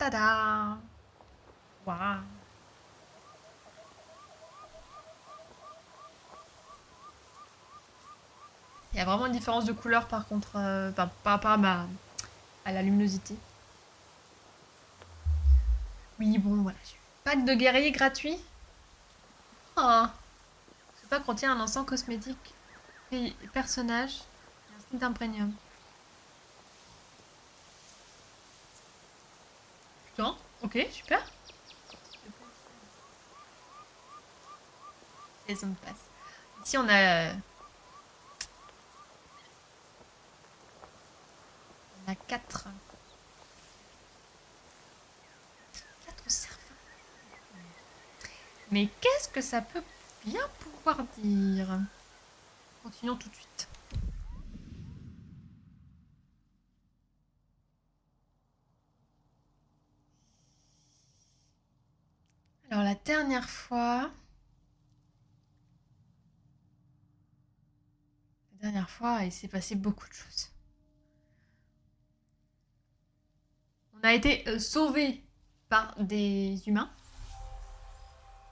Tada! Waouh! Il y a vraiment une différence de couleur par contre, par rapport à la luminosité. Oui, bon, voilà. Pack de guerrier gratuit. Oh, ce pack contient un encens cosmétique, personnage et un skin d'un premium. Putain, ok, super. Saison pass. Ici, on a 4. 4 serveurs. Mais qu'est-ce que ça peut bien pouvoir dire? Continuons tout de suite. Alors, la dernière fois, il s'est passé beaucoup de choses. On a été sauvés par des humains.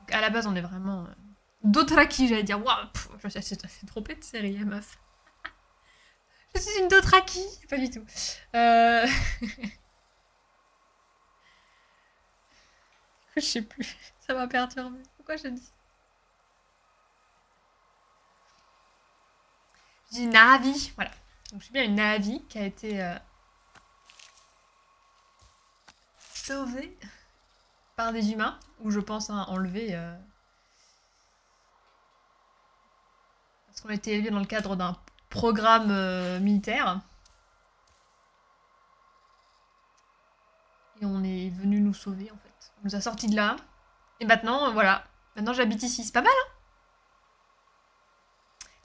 Donc, à la base, on est vraiment Dothraki, j'allais dire. Waouh, je suis assez trompée de série, hein, meuf. Je suis une Dothraki. Pas du tout. Euh... je sais plus. Ça m'a perturbée. Pourquoi je dis ça? Je dis Navi. Voilà. Donc, je suis bien une Navi qui a été sauvée par des humains. Ou je pense enlevée. Parce qu'on a été élevés dans le cadre d'un programme militaire. Et on est venu nous sauver en fait. On nous a sortis de là. Et maintenant, voilà. Maintenant j'habite ici. C'est pas mal, hein?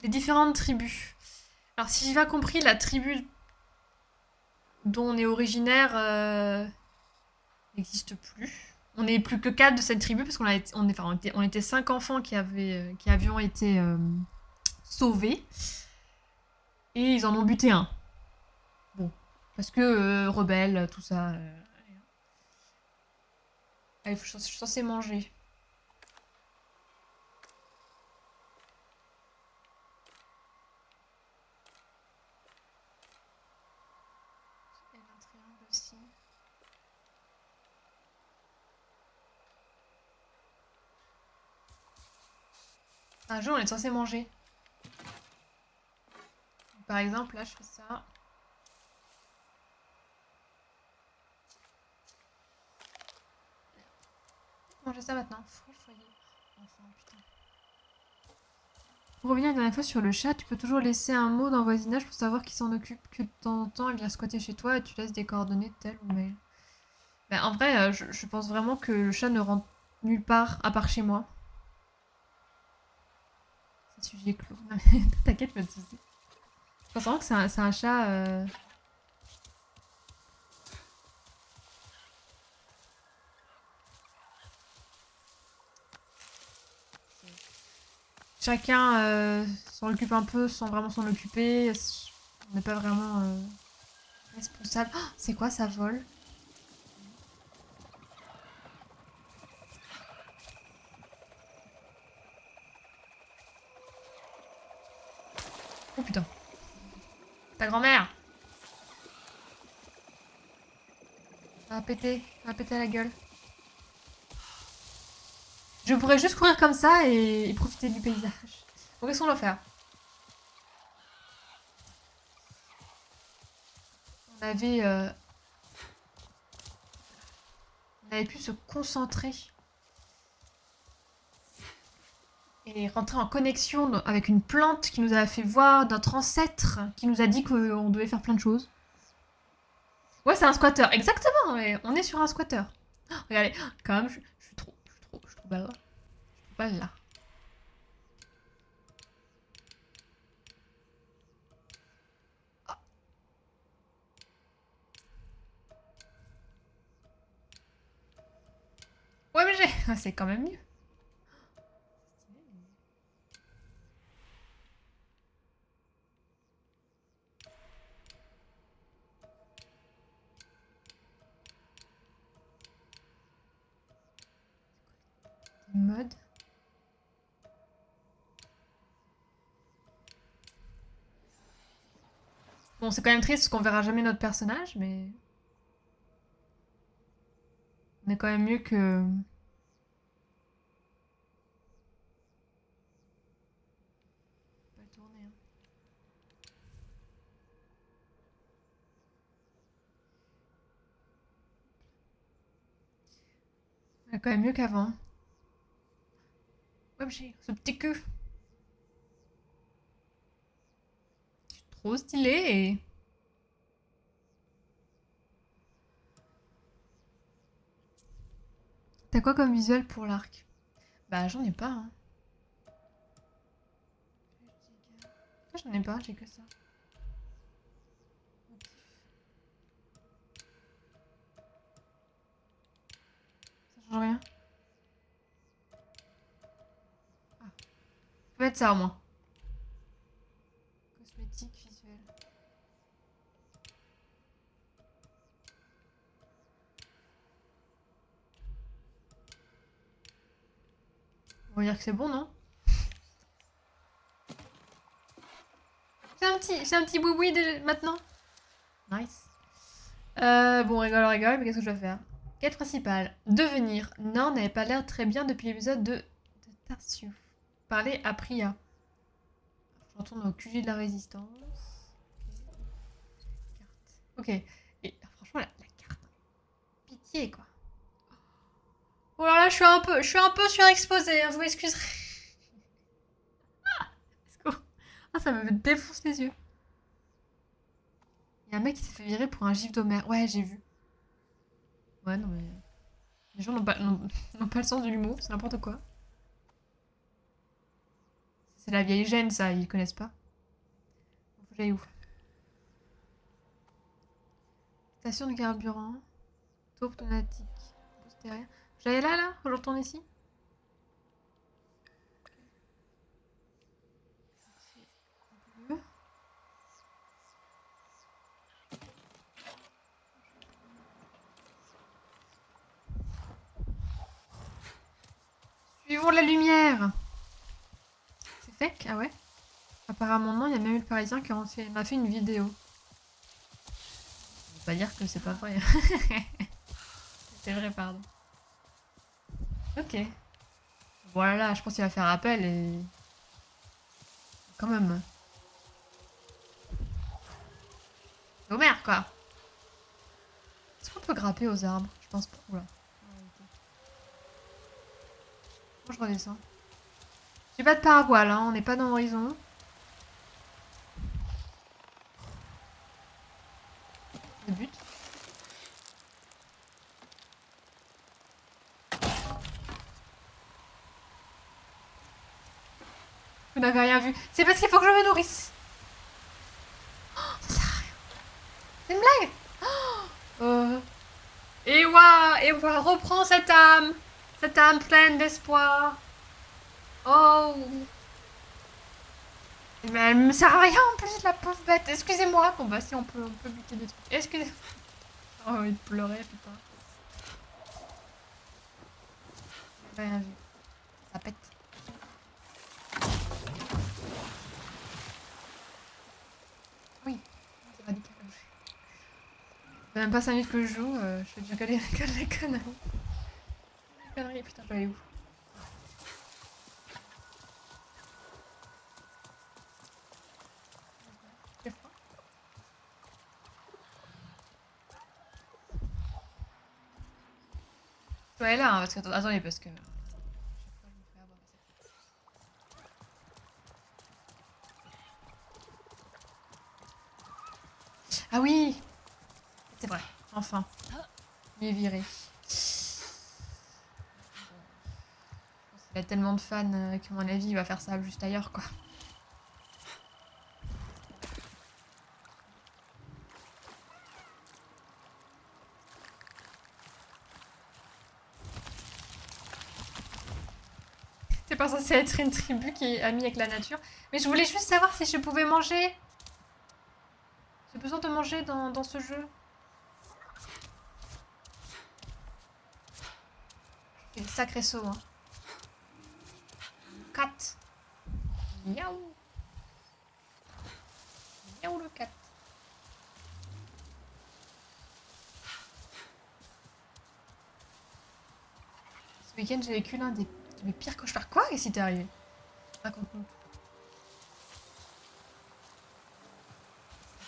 Les différentes tribus. Alors si j'ai bien compris, la tribu dont on est originaire n'existe plus. On n'est plus que 4 de cette tribu parce on était 5 enfants qui avions été sauvés. Et ils en ont buté un. Bon. Parce que rebelles, tout ça. Allez, je suis censée manger. Elle a un triangle aussi. Un jour, on est censé manger. Par exemple, là, je fais ça. Manger ça maintenant. Fruits, foyer. Enfin, putain. Pour revenir une dernière fois sur le chat, tu peux toujours laisser un mot dans le voisinage pour savoir qui s'en occupe, que de temps en temps il vient squatter chez toi et tu laisses des coordonnées de tel ou mail. Ben, en vrai, je pense vraiment que le chat ne rentre nulle part à part chez moi. C'est sujet clos. T'inquiète, pas de soucis. Je pense vraiment que c'est un chat. Chacun s'en occupe un peu sans vraiment s'en occuper. On n'est pas vraiment responsable. Oh, c'est quoi ça vole? Oh putain. Ta grand-mère. Ça va péter la gueule. Je pourrais juste courir comme ça et profiter du paysage. Bon, qu'est-ce qu'on doit faire? on avait, euh, on avait pu se concentrer et rentrer en connexion avec une plante qui nous a fait voir notre ancêtre, qui nous a dit qu'on devait faire plein de choses. Ouais, c'est un squatter, exactement, ouais, on est sur un squatter. Oh, regardez, quand même, je suis trop belle là. Je suis trop belle là. Ouais, mais c'est quand même mieux. Mode. Bon, c'est quand même triste parce qu'on verra jamais notre personnage, mais... On est quand même mieux que... Pas le tourner, hein. On est quand même mieux qu'avant. Ouais, j'ai ce petit cul. Trop stylé et... T'as quoi comme visuel pour l'arc? Bah j'en ai pas, hein. J'en ai pas, j'ai que ça. Ça change rien. Ah. Faut mettre ça au moins. Cosmétique, visuel. On va dire que c'est bon, non? J'ai un petit boui-boui maintenant. Nice. Bon, rigole, mais qu'est-ce que je dois faire? Quête principale. Devenir. Nord n'avait pas l'air très bien depuis l'épisode de Tarsius. Parler à Priya. Je retourne au QG de la résistance. Ok. Et franchement, la carte. Pitié, quoi. Oh là là, je suis un peu surexposée, hein, vous m'excuserez. Ah, ça me défonce les yeux. Il y a un mec qui s'est fait virer pour un gif d'Homer. Ouais, j'ai vu. Ouais, non mais... Les gens n'ont pas le sens de l'humour, c'est n'importe quoi. C'est la vieille gêne, ça, ils connaissent pas. Faut que j'aille où? Station de carburant. Taupe pneumatique. Boost derrière. J'allais là? Je retourne ici? Bleu. Suivons la lumière. C'est fake? Ah ouais? Apparemment non, il y a même eu le Parisien qui m'a fait une vidéo. Je veux pas dire que c'est pas vrai. C'est vrai, pardon. Ok. Voilà, je pense qu'il va faire appel et... Quand même. Homer, quoi. Est-ce qu'on peut grimper aux arbres? Je pense pas. Oula. Moi, je redescends. J'ai pas de paraboile, hein. On n'est pas dans l'horizon. Le but. Vous n'avez rien vu. C'est parce qu'il faut que je me nourrisse. Oh, ça sert à rien. C'est une blague. Ewa, reprends cette âme. Cette âme pleine d'espoir. Oh. Mais elle me sert à rien en plus, la pauvre bête. Excusez-moi. Bon bah si on peut buter des trucs. Excusez. Oh, il pleurait, putain. J'ai rien vu. Ça pète. Oui. C'est radical. Ça fait même pas 5 minutes que je joue. Je fais déjà caler les conneries. Les conneries, putain, je vais aller où? J'ai froid. Je dois aller là, hein, parce que attendez, parce que. Ah oui. C'est vrai. Enfin. Il est viré. Il y a tellement de fans qu'à mon avis, il va faire ça juste ailleurs, quoi. C'est pas censé être une tribu qui est amie avec la nature. Mais je voulais juste savoir si je pouvais manger. J'ai besoin de manger dans ce jeu. Je fais des sacrés sauts, hein. cat. Miaou. Miaou le cat. Ce week-end, j'ai vécu l'un de mes pires cauchemars. Quoi? Qu'est-ce qui t'est arrivé? Raconte-nous.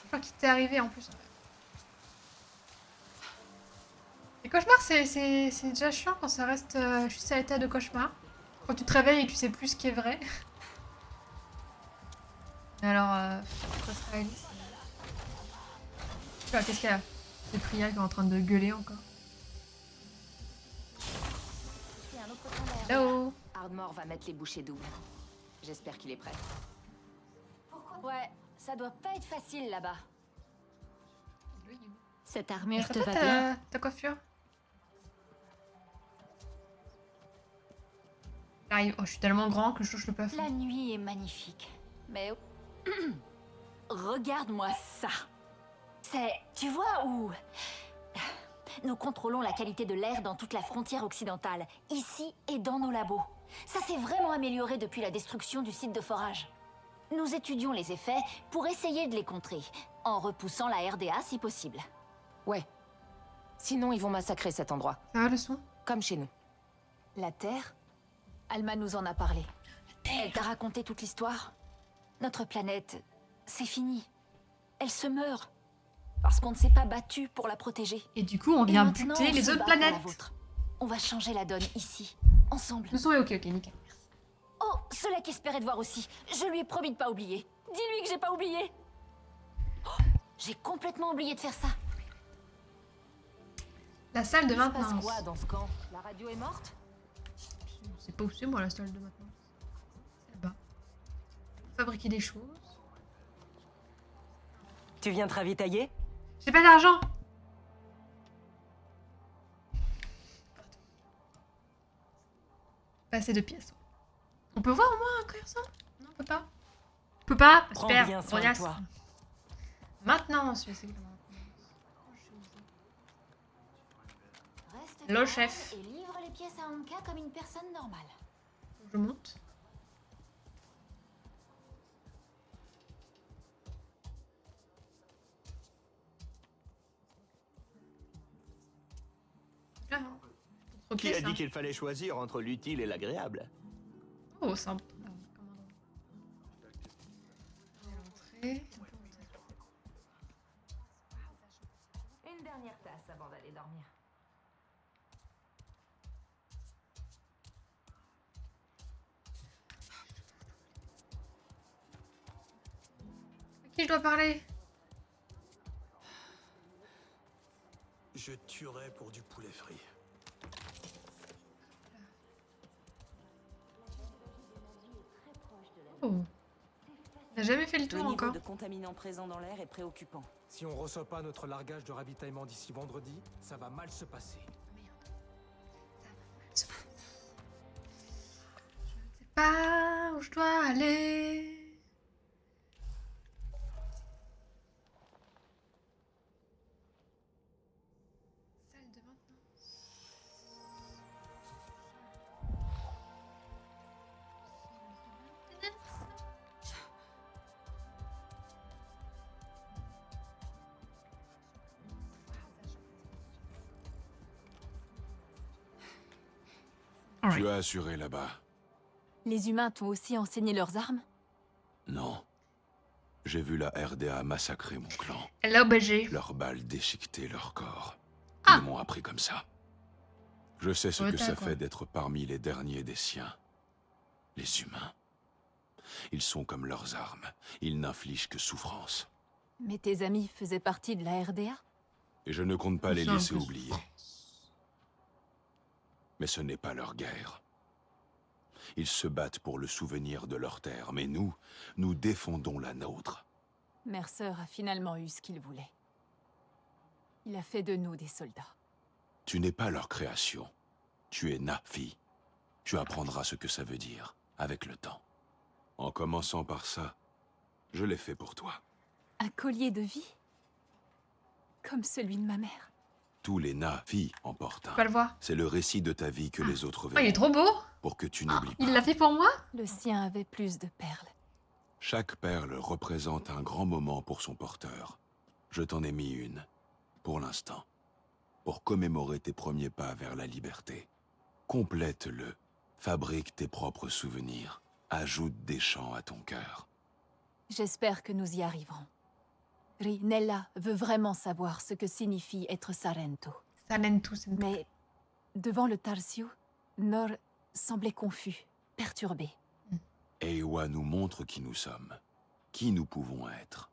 Cauchemar qui t'est arrivé en plus. Les cauchemars, c'est déjà chiant quand ça reste juste à l'état de cauchemar. Quand tu te réveilles et tu sais plus ce qui est vrai. Mais alors, ça se réalise. Tu vois, qu'est-ce qu'il y a? C'est Priya qui est en train de gueuler encore. Hello. Ardmore va mettre les bouchées doubles. J'espère qu'il est prêt. Pourquoi? Ouais, ça doit pas être facile là-bas. Cette armure te va bien? Ta coiffure? J'arrive. Oh, je suis tellement grand que je touche le plafond. La nuit est magnifique. Mais... Regarde-moi ça. C'est... Tu vois où... Nous contrôlons la qualité de l'air dans toute la frontière occidentale, ici et dans nos labos. Ça s'est vraiment amélioré depuis la destruction du site de forage. Nous étudions les effets pour essayer de les contrer, en repoussant la RDA si possible. Ouais. Sinon, ils vont massacrer cet endroit. Ça va le son? Comme chez nous. La Terre? Alma nous en a parlé. Elle t'a raconté toute l'histoire? Notre planète, c'est fini. Elle se meurt. Parce qu'on ne s'est pas battu pour la protéger. Et du coup, on vient buter les autres planètes. On va changer la donne ici, ensemble. Le son est ok, nickel. Merci. Oh, cela qu'espérait de voir aussi. Je lui ai promis de pas oublier. Dis-lui que j'ai pas oublié. Oh, j'ai complètement oublié de faire ça. La salle de Il se passe maintenance. quoi dans ce camp? La radio est morte? Je sais pas où c'est moi la salle de maintenance. C'est là-bas. Fabriquer des choses. Tu viens te ravitailler? J'ai pas d'argent. Pas assez de pièces. On peut voir au moins un commerçant? Non, on peut pas. On peut pas? Prends Super. bien soin de Rognasse. toi. Maintenance. Je sais que Reste Le calme chef. Et livre les pièces à Anka comme une personne normale. je monte. Ah, trop Qui pied, a ça. dit qu'il fallait choisir entre l'utile et l'agréable? Oh, sympa. L'entrée. Une dernière tasse avant d'aller dormir. À qui je dois parler? Je tuerais pour du poulet frit. Oh. On n'a jamais fait le Le tour niveau encore. de contaminants présents dans l'air est préoccupant. Si on reçoit pas notre largage de ravitaillement d'ici vendredi, ça va mal se passer. Je ne sais pas où je dois aller. Salle de maintenance. Alright. Tu as assuré là-bas? Les humains t'ont aussi enseigné leurs armes? Non. J'ai vu la RDA massacrer mon clan. Hello, BG. Leurs balles déchiquetaient leur corps. Ah. Ils m'ont appris comme ça. Je sais ce Ouais, que ça d'accord. fait d'être parmi les derniers des siens. Les humains. Ils sont comme leurs armes. Ils n'infligent que souffrance. Mais tes amis faisaient partie de la RDA? Et je ne compte pas les Ça, en laisser plus. oublier. Mais ce n'est pas leur guerre. Ils se battent pour le souvenir de leur terre, mais nous défendons la nôtre. Mercer a finalement eu ce qu'il voulait. Il a fait de nous des soldats. Tu n'es pas leur création. Tu es Nafi. Tu apprendras ce que ça veut dire, avec le temps. En commençant par ça, je l'ai fait pour toi. Un collier de vie? Comme celui de ma mère. tous les Na'vi en portent Je un. peux pas le voir. C'est le récit de ta vie que les autres Oh, il est verront, trop beau. pour que tu n'oublies pas. Il l'a fait pour moi. Le sien avait plus de perles. Chaque perle représente un grand moment pour son porteur. Je t'en ai mis une, pour l'instant, pour commémorer tes premiers pas vers la liberté. Complète-le, fabrique tes propres souvenirs, ajoute des chants à ton cœur. J'espère que nous y arriverons. Nella veut vraiment savoir ce que signifie être Sarento. Ça l'aime tout. c'est- Mais devant le Tarsio, Nor semblait confus, perturbé. Eywa nous montre qui nous sommes, qui nous pouvons être.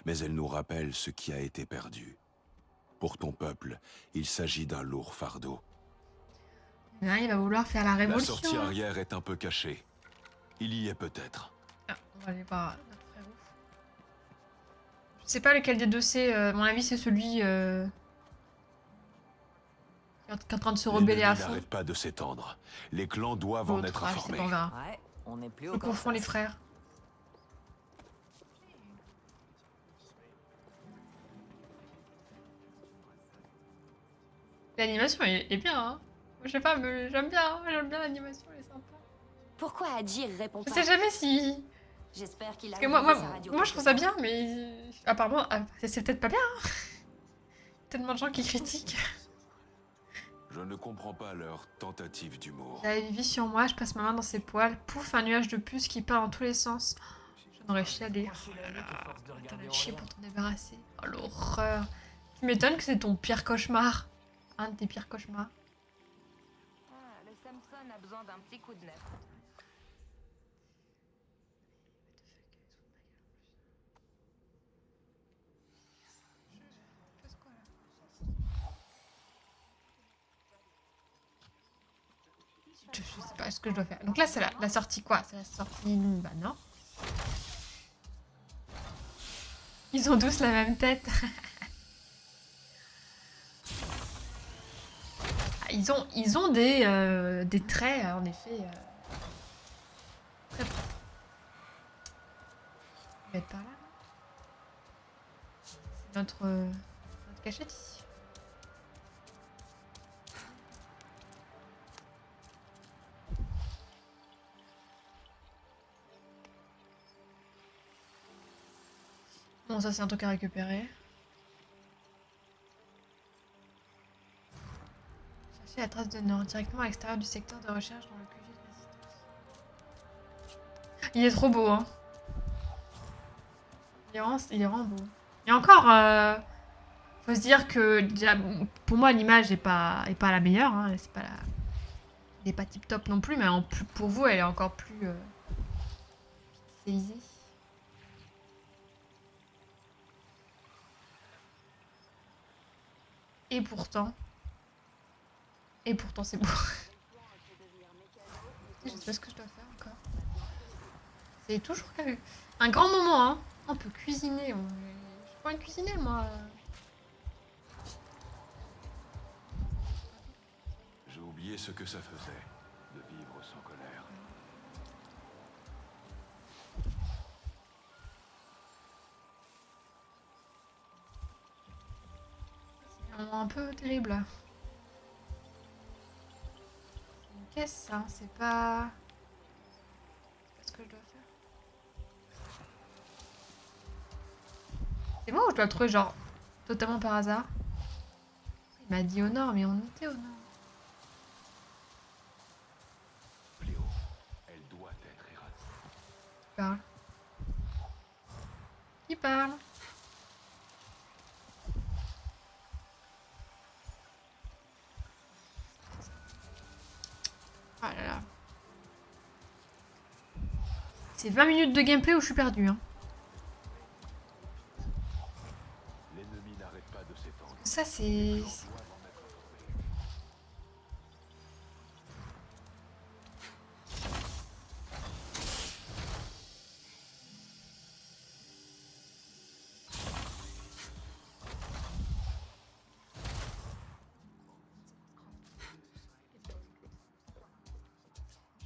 Mais elle nous rappelle ce qui a été perdu. Pour ton peuple, il s'agit d'un lourd fardeau. Là, il va vouloir faire la La révolution. sortie hein. arrière est un peu cachée. Il y est peut-être. Ah, on va aller voir notre frère ouf. Je sais pas lequel des deux c'est. À mon avis, c'est celui qui est en train de se rebeller à L'ennemi fond. n'arrête pas de s'étendre. Les clans doivent en L'autre, être ah, je sais informés. pas, on verra. Ouais, on n'est plus Je au confonds les Kansas. frères. L'animation est bien, hein. Je sais pas, mais j'aime bien l'animation, elle est sympa. Pourquoi Adjir répond Je pas? sais jamais si... J'espère qu'il a Parce que moi je trouve ça bien, mais apparemment, c'est peut-être pas bien. hein. Tellement de gens qui critiquent. Je ne comprends pas leur tentative d'humour. Elle vit sur moi, je passe ma main dans ses poils. Pouf, un nuage de puces qui part dans tous les sens. J'en aurais chialé. Oh là là, t'en as chié pour t'en débarrasser. Oh l'horreur. Tu m'étonnes que c'est ton pire cauchemar. Un de tes pires cauchemars. Ah, le Samson a besoin d'un petit coup de neuf. Je sais pas ce que je dois faire. Donc là, c'est la sortie quoi? C'est la sortie... Bah non. Ils ont tous la même tête. Ah, ils ont des traits, en effet, très propres. On va être par là. C'est notre cachette ici. Bon, ça c'est un truc à récupérer. Cherchez la trace de Nord, directement à l'extérieur du secteur de recherche dans le QG de résistance. Il est trop beau, hein. Il est vraiment beau. Et encore, faut se dire que déjà, pour moi l'image est pas la meilleure, hein. C'est pas la... Elle est pas tip top non plus, mais pour vous elle est encore plus pixelisée. Et pourtant c'est beau. Je sais pas ce que je dois faire encore. C'est toujours un grand moment, hein. On peut cuisiner. Je peux pas cuisiner, moi. J'ai oublié ce que ça faisait, de vivre sans colère. C'est un moment un peu terrible, là. C'est une caisse, ça. C'est pas ce que je dois faire. C'est moi ou je dois le trouver, genre, totalement par hasard? Il m'a dit au nord, mais on était au nord. Léo, elle doit être éradiquée. Qui parle? Qui parle? Ah là là. C'est 20 minutes de gameplay où je suis perdue, hein. L'ennemi n'arrête pas de s'étendre. Ça, c'est... Doivent en être informés.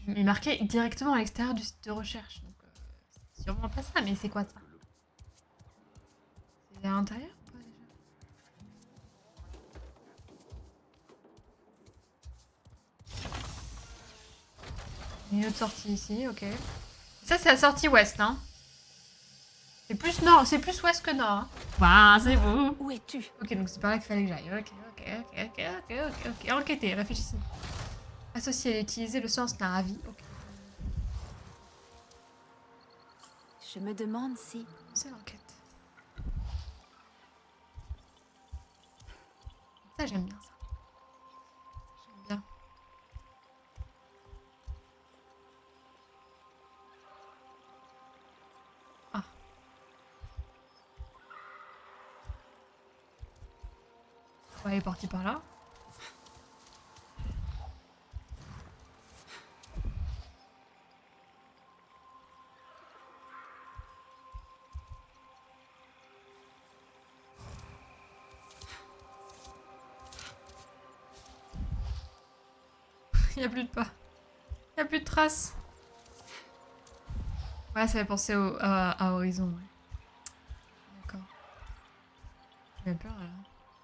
Il est marqué directement à l'extérieur du site de recherche. Donc, c'est sûrement pas ça, mais c'est quoi ça? C'est à l'intérieur ou pas déjà? Une autre sortie ici, ok. Ça, c'est la sortie ouest, hein. C'est plus nord, c'est plus ouest que nord. Hein. Waouh, c'est beau. Où es-tu? Ok, donc c'est par là qu'il fallait que j'aille. Ok. Enquêtez, réfléchissez. Associer et utiliser le sens d'un avis. Ok. Je me demande si... C'est l'enquête. Ça, j'aime bien ça. J'aime bien. Ah. Ouais, elle est partie par là. Il n'y a plus de pas. Il n'y a plus de traces. Ouais, ça fait penser à Horizon. Ouais. D'accord. J'ai peur là.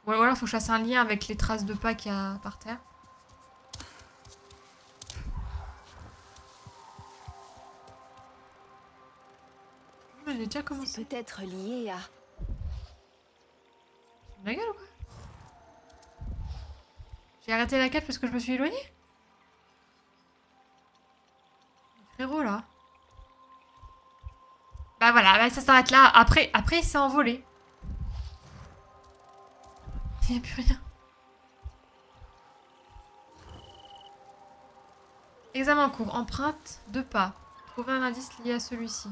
Ou alors faut chasser un lien avec les traces de pas qu'il y a par terre. J'ai déjà commencé. Peut-être lié à... La gueule ou quoi? J'ai arrêté la quête parce que je me suis éloignée? Frérot là. Bah voilà, bah, ça s'arrête là. Après il s'est envolé. Il n'y a plus rien. Examen en cours. Empreinte de pas. Trouver un indice lié à celui-ci.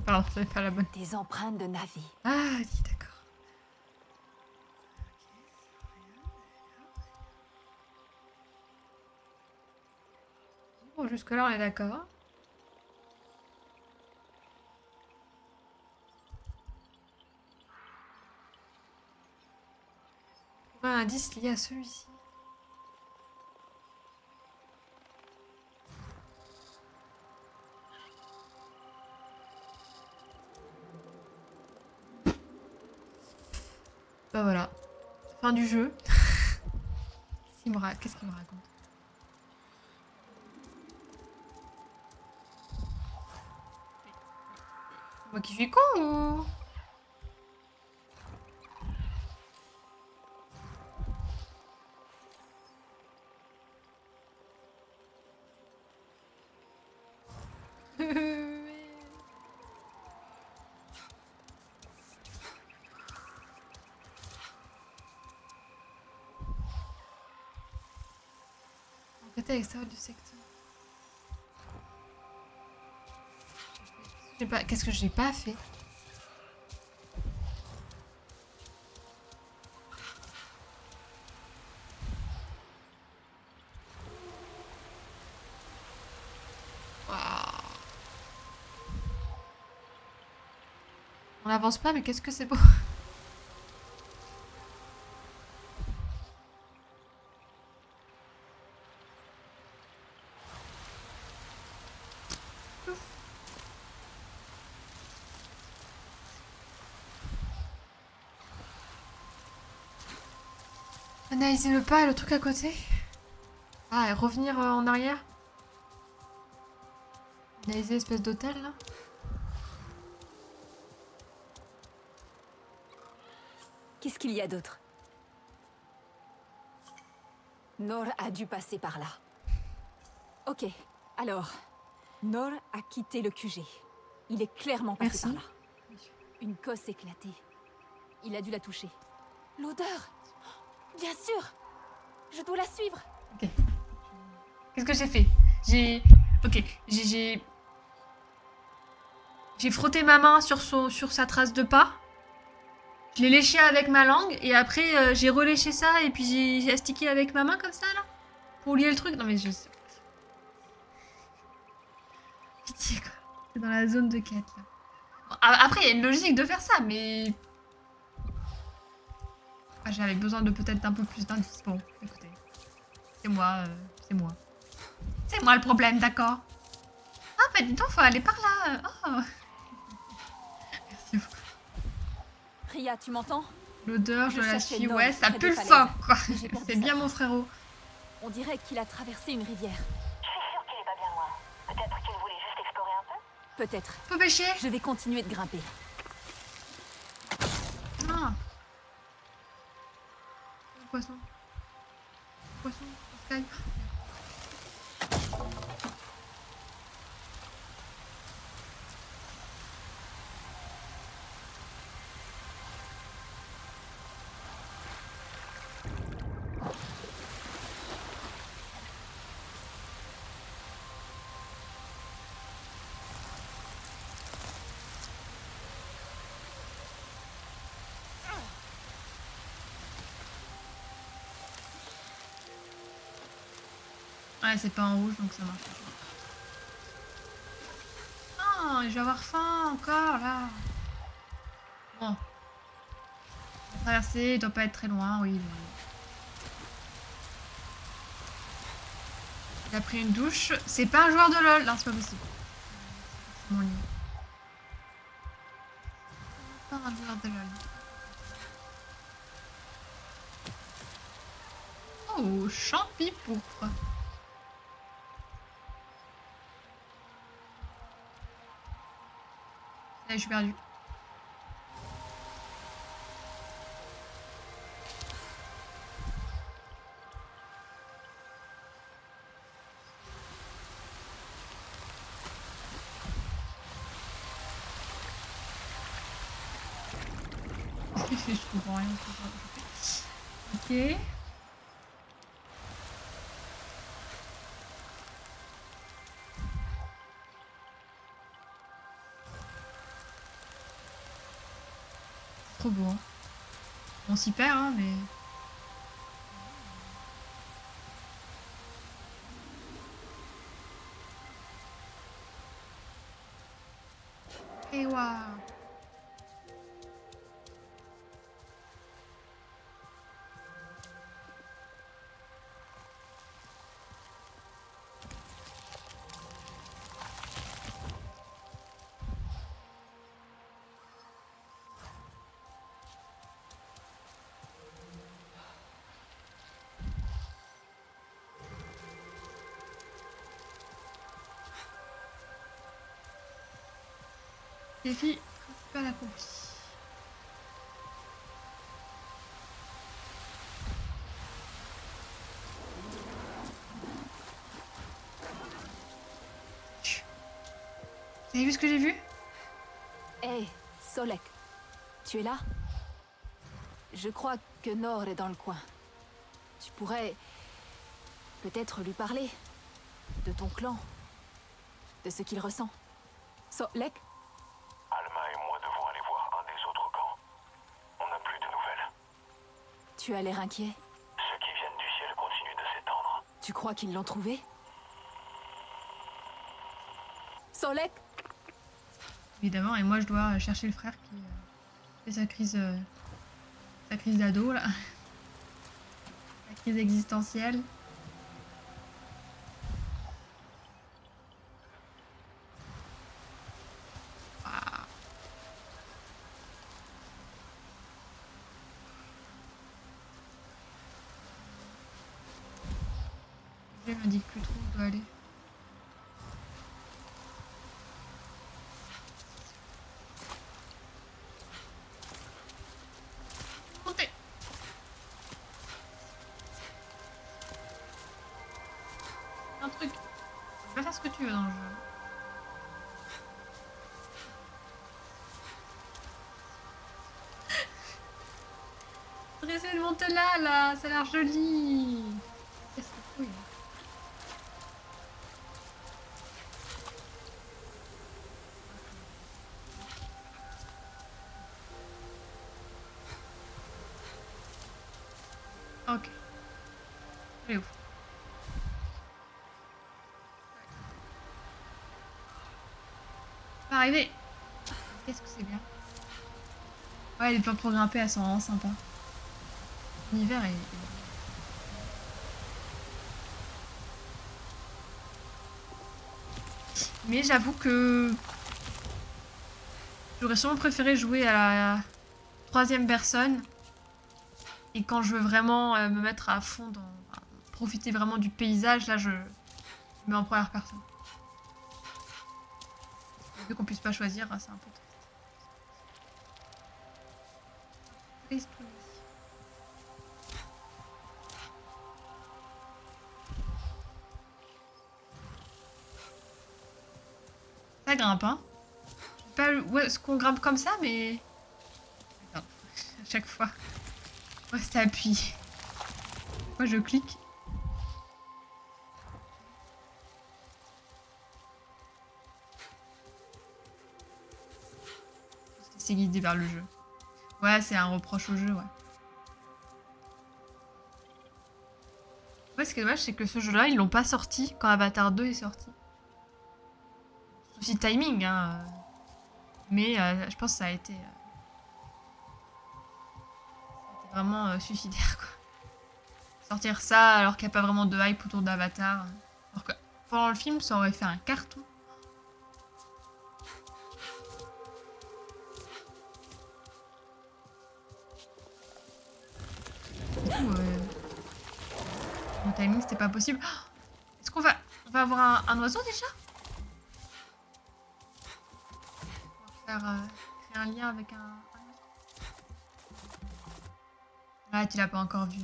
Pardon, j'avais pas la bonne. Des empreintes de Navi. Ah oui, d'accord. Bon, jusque-là, on est d'accord. Trouver un indice lié à celui-ci. Bah voilà. Fin du jeu. Qu'est-ce qu'il me raconte? C'est moi qui suis con ou... Enquêter à l'extérieur du secteur. Qu'est-ce que j'ai pas fait? Waouh. On n'avance pas, mais qu'est-ce que c'est beau. Analyser le pas et le truc à côté. Ah, et revenir en arrière. Analyser l'espèce d'hôtel là. Qu'est-ce qu'il y a d'autre? Nor a dû passer par là. Ok, alors... Nor a quitté le QG. Il est clairement passé par là. Une cosse éclatée. Il a dû la toucher. L'odeur! Bien sûr! Je dois la suivre! Ok. Qu'est-ce que j'ai fait? Ok, j'ai frotté ma main sur sa trace de pas. Je l'ai léché avec ma langue et après j'ai reléché ça et puis j'ai astiqué avec ma main comme ça là. Pour lier le truc. Non mais je... Pitié quoi. C'est dans la zone de quête là. Bon, après il y a une logique de faire ça mais... Ah, j'avais besoin de peut-être un peu plus d'indices. Bon, écoutez. C'est moi, c'est moi. C'est moi le problème, d'accord? Ah bah dis donc, faut aller par là. Oh. Merci beaucoup. Ria, tu m'entends? L'odeur, je Je la cherchais suis. Nord Ouais, ça près des pue le falaises. fort, quoi. Mais j'ai perdu C'est sa bien mon trace. frérot. On dirait qu'il a traversé une rivière. Je suis sûre qu'il est pas bien loin. Peut-être qu'il voulait juste explorer un peu. Peut-être. Faut pêcher. Je vais continuer de grimper. Ah. Poisson. Poisson. Pascal. Ouais, c'est pas en rouge, donc ça marche. Ah, je vais avoir faim encore, là. Bon. La traversée, il doit pas être très loin, oui. Bon. Il a pris une douche. C'est pas un joueur de LoL. Non, c'est pas possible. C'est mon lit. Pas un joueur de LoL. Oh, champi pourpre. Là, je suis perdue. Je comprends rien. Ok. Trop beau. Hein. On s'y perd, hein, mais... Et waouh. Défi principal accompli. Vous avez vu ce que j'ai vu? Hé, Solek. Tu es là? Je crois que Nord est dans le coin. Tu pourrais... peut-être lui parler. De ton clan. De ce qu'il ressent. Solek? Alma et moi devons aller voir un des autres camps. On n'a plus de nouvelles. Tu as l'air inquiet. Ceux qui viennent du ciel continuent de s'étendre. Tu crois qu'ils l'ont trouvé? Solek? Évidemment, et moi je dois chercher le frère qui fait sa crise d'ado là. La crise existentielle. Ah. Je m'indique plus trop où je dois aller. Montez. Un truc. Tu peux faire ce que tu veux dans le jeu. Faudrait essayer de monter là, ça a l'air joli. Qu'est-ce que c'est cool. Ok. Elle est où? On va arriver. Qu'est-ce que c'est bien. Ouais, les plantes pour grimper, elles sont vraiment sympas. L'hiver est... Mais j'avoue que... j'aurais sûrement préféré jouer à la troisième personne Et quand je veux vraiment me mettre à fond dans... profiter vraiment du paysage, là je mets en première personne. Vu qu'on puisse pas choisir, c'est un peu triste. Triste. Ça grimpe, hein. Je sais pas où est-ce qu'on grimpe comme ça, mais... Attends, à chaque fois. Rester appuyé. Moi, je clique. C'est guidé vers le jeu. Ouais, c'est un reproche au jeu, ouais. Ouais, ce qui est dommage, c'est que ce jeu-là, ils l'ont pas sorti quand Avatar 2 est sorti. Souci de timing, hein. Mais je pense que ça a été vraiment suicidaire, quoi. Sortir ça alors qu'il n'y a pas vraiment de hype autour d'Avatar. Alors que pendant le film, ça aurait fait un carton. Le timing, c'était pas possible. Est-ce qu'on va avoir un oiseau déjà? On va faire créer un lien avec un oiseau. Là, tu l'as pas encore vu.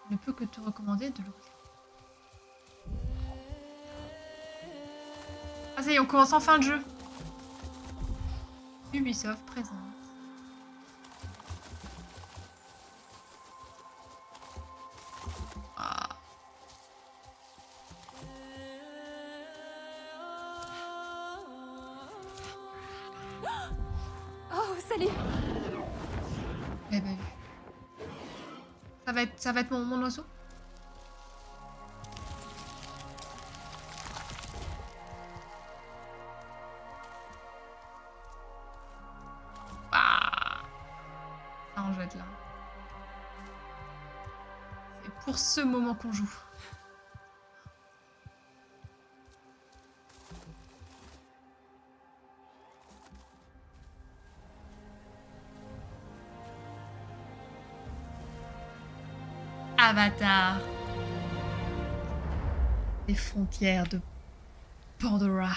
Je ne peux que te recommander de le regarder. Ah ça y est, on commence enfin le jeu. Ubisoft présente. Ah. Oh, salut. Eh ben, ça va être mon oiseau. Ah. Ça en jette là. C'est pour ce moment qu'on joue. Avatar. Les frontières de Pandora.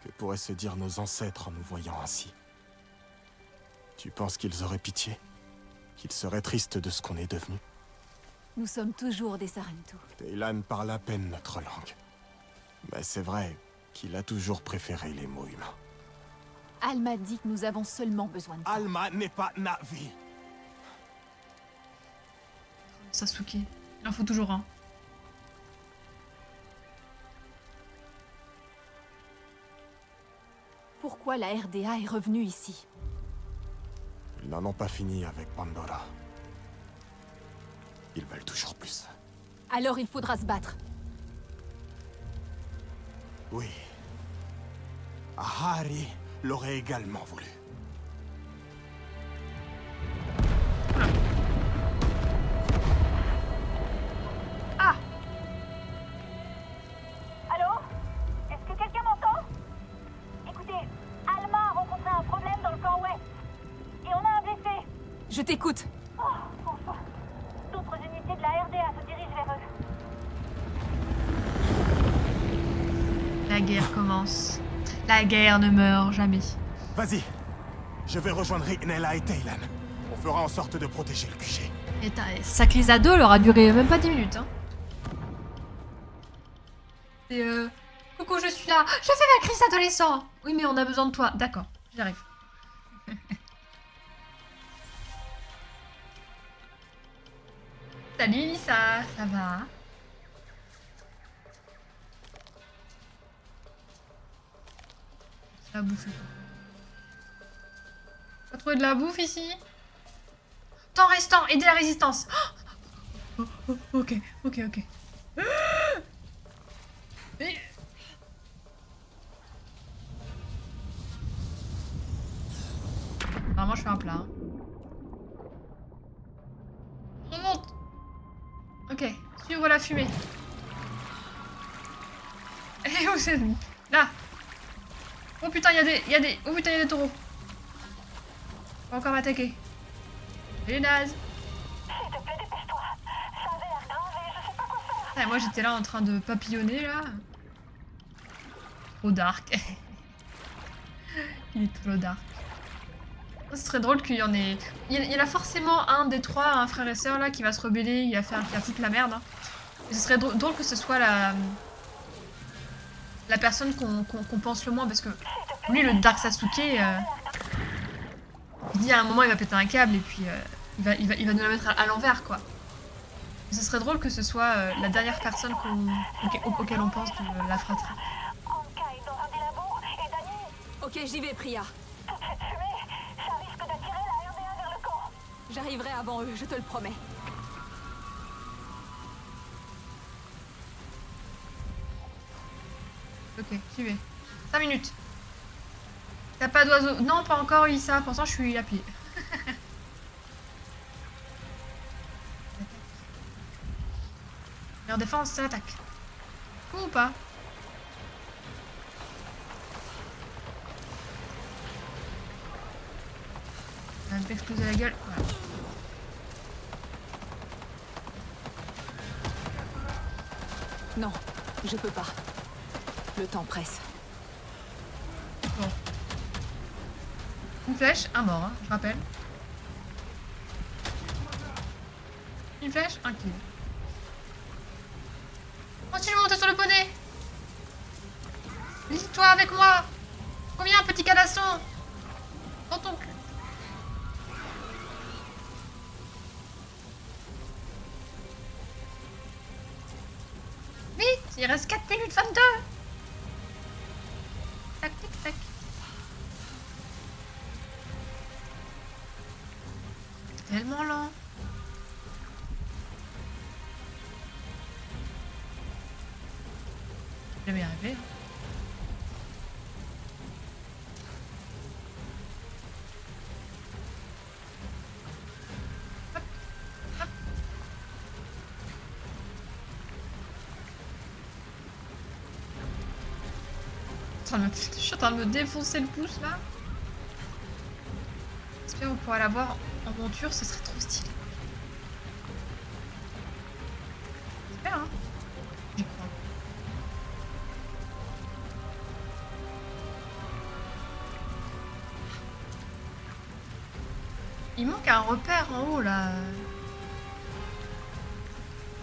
Que pourraient se dire nos ancêtres en nous voyant ainsi? Tu penses qu'ils auraient pitié? Qu'ils seraient tristes de ce qu'on est devenu? Nous sommes toujours des Sarentu. Teylan parle à peine notre langue. Mais c'est vrai qu'il a toujours préféré les mots humains. Alma dit que nous avons seulement besoin de toi. Alma n'est pas Na'vi. Sasuke. Il en faut toujours un. Pourquoi la RDA est revenue ici? Ils n'en ont pas fini avec Pandora. Ils veulent toujours plus. Alors il faudra se battre. Oui. Ahari l'aurait également voulu. Ah! Allô? Est-ce que quelqu'un m'entend? Écoutez, Alma a rencontré un problème dans le camp ouest. Et on a un blessé. Je t'écoute. Oh, enfin. D'autres unités de la RDA se dirigent vers eux. La guerre commence. La guerre ne meurt jamais. Vas-y. Je vais rejoindre Nella et Teylan. On fera en sorte de protéger le QG. Et sa crise à deux, elle aura duré même pas 10 minutes. Hein. Et coucou, je suis là. Je fais ma crise adolescent. Oui, mais on a besoin de toi. D'accord, j'arrive. Salut Lisa, ça va? C'est la bouffe. Pas trouvé de la bouffe ici? Temps restant, aider la résistance. Oh, ok. Et Normalement, je fais un plat. Hein. Remonte. Ok, suivre la fumée. Et où c'est? Là. Oh putain, il y a des... Oh putain, il y a des taureaux. On va encore m'attaquer. Les nazes. S'il te plaît, dépêche-toi. Ça avait l'air grave et je sais pas quoi faire. Ah, moi, j'étais là en train de papillonner, là. Trop dark. Il est trop dark. Ce serait drôle qu'il y en ait... Il y en a forcément un des trois, un frère et sœur, là, qui va se rebeller, qui va foutre la merde. Hein. Et ce serait drôle que ce soit la personne qu'on pense le moins, parce que lui, le Dark Sasuke, il dit à un moment, il va péter un câble, et puis il va nous la mettre à l'envers, quoi. Et ce serait drôle que ce soit la dernière personne auquel on pense de la fratrie. Anka est dans un des labos et Dani, Ok, j'y vais, Priya. toute cette fumée, ça risque d'attirer la RDA vers le camp. J'arriverai avant eux, je te le promets. Ok, j'y vais. 5 minutes. T'as pas d'oiseau? Non, pas encore, Issa. Pour l'instant, je suis à pied. Leur défense, c'est l'attaque. Ou pas? On va me exploser la gueule. Voilà. Non, je peux pas. Le temps presse. Bon. Une flèche, un mort, hein, je rappelle. Une flèche, un kill. Continue de monter sur le poney. Lis-toi avec moi. Combien, petit cadasson? Dans ton cul. Vite, il reste 4 minutes 22. Tac, tac, tac. C'est tellement lent. Je vais y arriver. Hop, hop. Je suis en train de me défoncer le pouce là. J'espère qu'on pourra l'avoir en monture, ce serait trop stylé. J'espère, hein. J'y crois. Il manque un repère en haut là.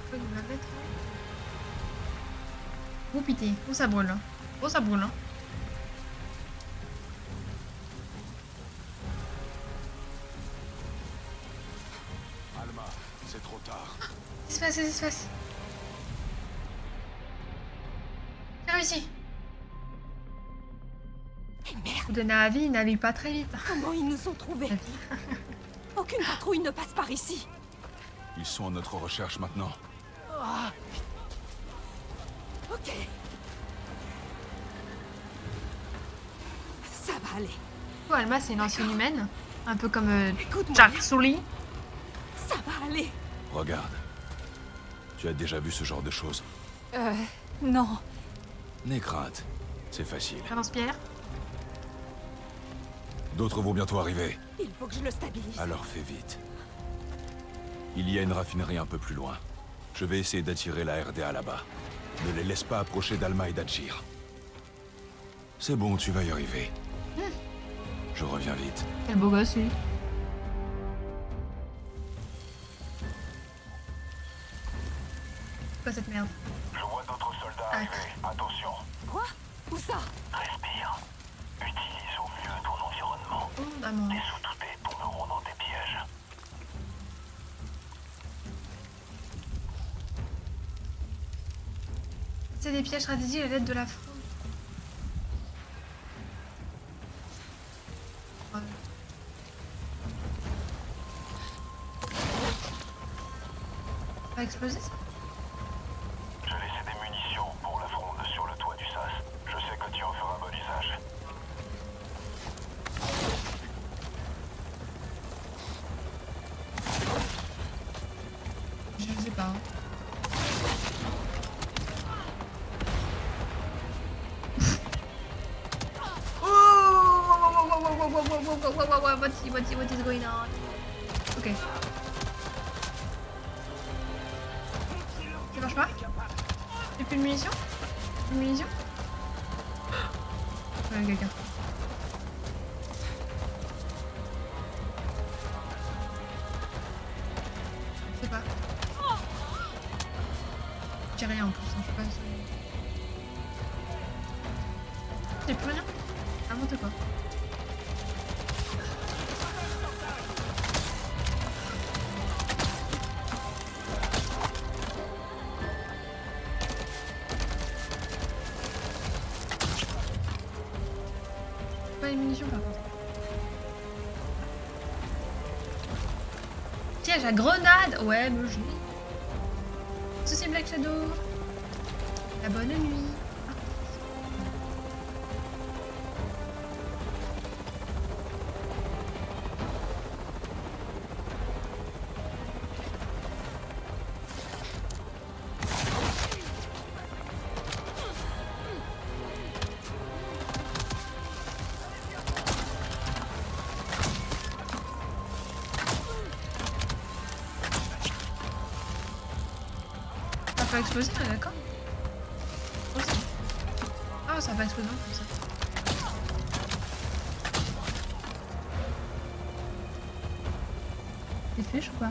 On peut nous la mettre. Oh pitié, oh ça brûle. Hein. Oh ça brûle. Hein. Alma, c'est trop tard. Qu'est-ce qui se passe? Qu'est-ce qui se passe? J'ai réussi. De Navi, il navigue pas très vite. Comment ils nous ont trouvés? Aucune patrouille ne passe par ici. Ils sont à notre recherche maintenant. Ok. Ça va aller. Oh, Alma, c'est une ancienne humaine. Un peu comme Écoute-moi Jack bien. Sully. Ça va aller. Regarde. Tu as déjà vu ce genre de choses. Non. N'aie crainte. C'est facile. Lance-pierre. D'autres vont bientôt arriver. Il faut que je le stabilise. Alors fais vite. Il y a une raffinerie un peu plus loin. Je vais essayer d'attirer la RDA là-bas. Ne les laisse pas approcher d'Alma et d'Adjir. C'est bon, tu vas y arriver. Je reviens vite. Quel beau gosse, lui. C'est quoi cette merde? Je vois d'autres soldats Ah. arriver. Attention, Quoi? Où ça? respire. Utilise au mieux ton environnement. Oh, d'amour. Les sous-doutés tomberont dans tes pièges. C'est des pièges stratégiques à l'aide de la fronde. Ouais. Va exploser ça? J'ai laissé des munitions pour la fronde sur le toit du sas. Je sais que tu en feras bon usage. pas. What is going on? Ok. Ça marche pas? Y'a plus de munitions? Plus de munitions? Ouais, quelqu'un. Je sais pas. J'ai rien en plus, hein, je sais pas. J'ai plus rien? N'importe quoi. Pas les munitions par contre. Piège à grenade! Ouais, me joue. Ceci Black Shadow. La bonne nuit. Ça va pas exploser, on est d'accord? Aussi. Ah, ça va pas exploser comme ça. C'est flèche ou pas?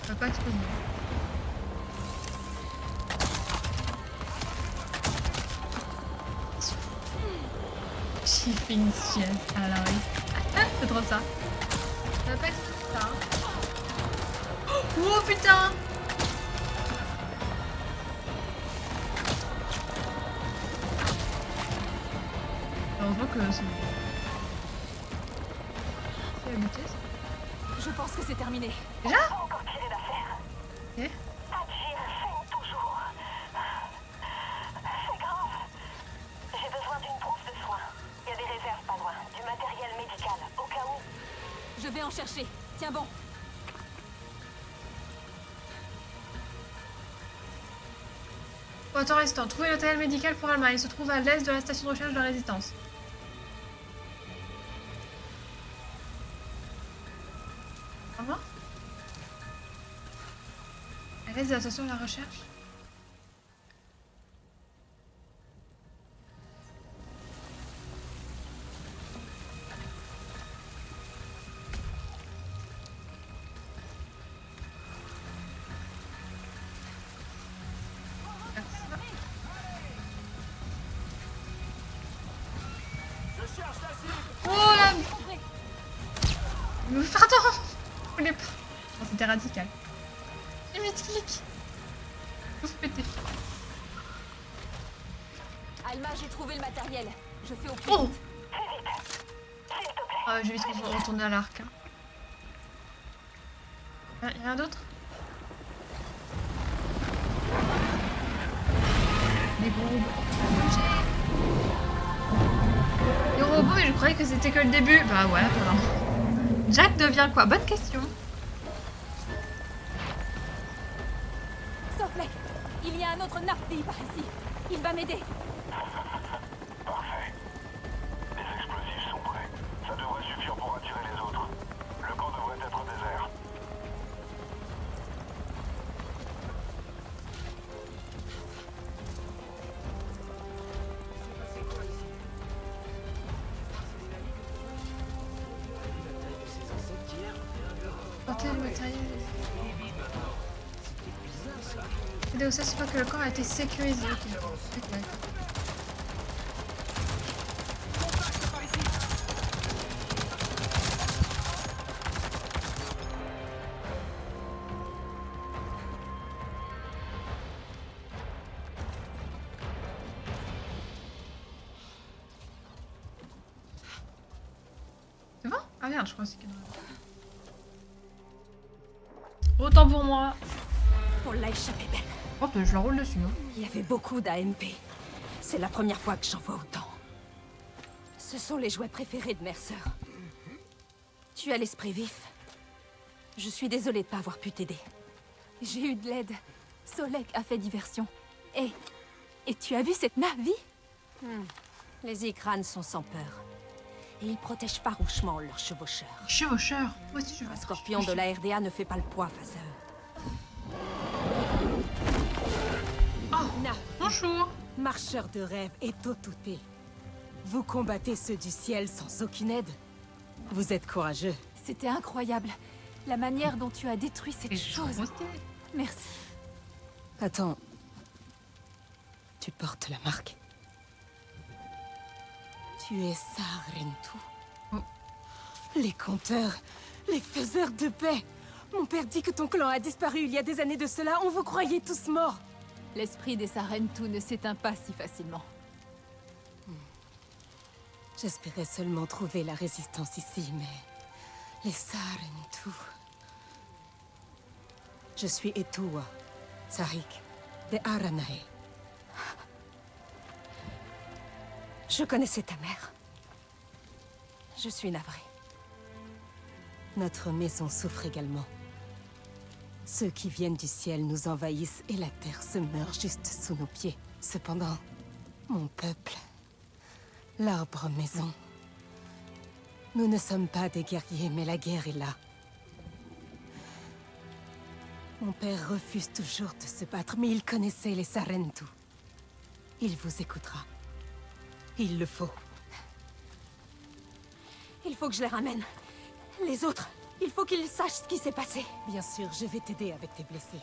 Ça va pas exploser. She thinks she has alloy. C'est trop ça. Ça va pas exploser ça. Oh putain! Heureusement que c'est... C'est habité ça. Je pense que c'est terminé. Déjà? Encore tiré d'affaire. Ok. Agir saigne toujours. C'est grave. J'ai besoin d'une trousse de soins. Il y a des réserves pas loin. Du matériel médical, au cas où. Je vais en chercher. Tiens bon. Pour temps restant, trouver le matériel médical pour Alma. Il se trouve à l'est de la station de recherche de la Résistance. Vraiment? À l'est de la station de la recherche? Oh là! Mais pardon! Je voulais pas. Non, c'était radical. J'ai mis de clic. Je vous péter. Alma, j'ai trouvé le matériel. Je fais au plus Oh! vite. Je vais vite retourner à l'arc. Y'a rien d'autre? Les bombes. Les robots, mais je croyais que c'était que le début. Bah ouais, voilà. Jack devient quoi? Bonne question. Softmec, il y a un autre Nardi par ici. Il va m'aider. Parfait. Les explosifs sont prêts. Ça devrait suffire pour attirer les autres. Le camp devrait être désert. Porter le matériel. Aider au c'est pas que le camp a été sécurisé. Ok. Ouais. C'est bon? Ah merde, je crois que c'est qu'il y en a. Autant pour moi. On l'a échappé, belle. Oh, je la roule dessus. Hein. Il y avait beaucoup d'AMP. C'est la première fois que j'en vois autant. Ce sont les jouets préférés de Mercer. Tu as l'esprit vif. Je suis désolée de pas avoir pu t'aider. J'ai eu de l'aide. Solek a fait diversion. Et tu as vu cette Na'vi? Les Ikrans sont sans peur. Et ils protègent farouchement leurs chevaucheurs. Chevaucheur. Moi aussi, je veux Un un scorpion de la RDA ne fait pas le poids face à eux. Bonjour. Marcheur de rêve et Totouté. Vous combattez ceux du ciel sans aucune aide. Vous êtes courageux. C'était incroyable. La manière dont tu as détruit cette Et chose. Merci. Attends. Tu portes la marque. Tu es Sarentu. Oh. Les compteurs, les faiseurs de paix. Mon père dit que ton clan a disparu il y a des années de cela. On vous croyait tous morts. L'esprit des Sarentu ne s'éteint pas si facilement. J'espérais seulement trouver la résistance ici, mais... Les Sarentu... Je suis Etua, Sarik, des Aranae. Je connaissais ta mère. Je suis navrée. Notre maison souffre également. Ceux qui viennent du ciel nous envahissent et la terre se meurt juste sous nos pieds. Cependant, mon peuple, l'arbre maison. Nous ne sommes pas des guerriers, mais la guerre est là. Mon père refuse toujours de se battre, mais il connaissait les Sarentu. Il vous écoutera. Il le faut. Il faut que je les ramène. Les autres, il faut qu'ils sachent ce qui s'est passé. Bien sûr, je vais t'aider avec tes blessés.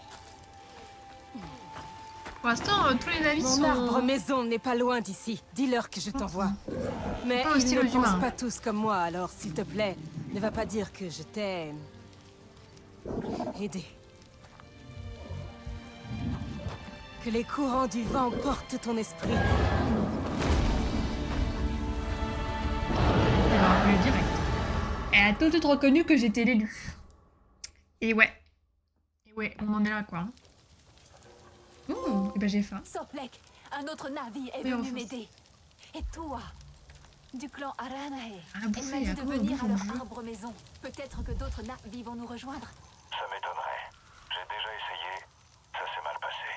Pour l'instant, tous les navires Mon sont... arbre maison n'est pas loin d'ici. Dis-leur que je t'envoie. Mais Pas ils hostile ne aux humains. pensent pas tous comme moi, alors s'il te plaît, ne va pas dire que je t'ai... aidé. Que les courants du vent portent ton esprit. Elle m'a reconnu direct. Elle a tout de suite reconnu que j'étais l'élu. Et ouais. Et ouais, on en est là, quoi. Ouh, et ben j'ai faim. Soplek, un autre Na'vi est Oui, on venu fait- m'aider. Et toi, du clan Aranae, Ah, bouffer, elle m'a dit de comment on venir bouffe à en leur jeu arbre maison. Peut-être que d'autres Na'vi vont nous rejoindre. Ça m'étonnerait. J'ai déjà essayé. Ça s'est mal passé.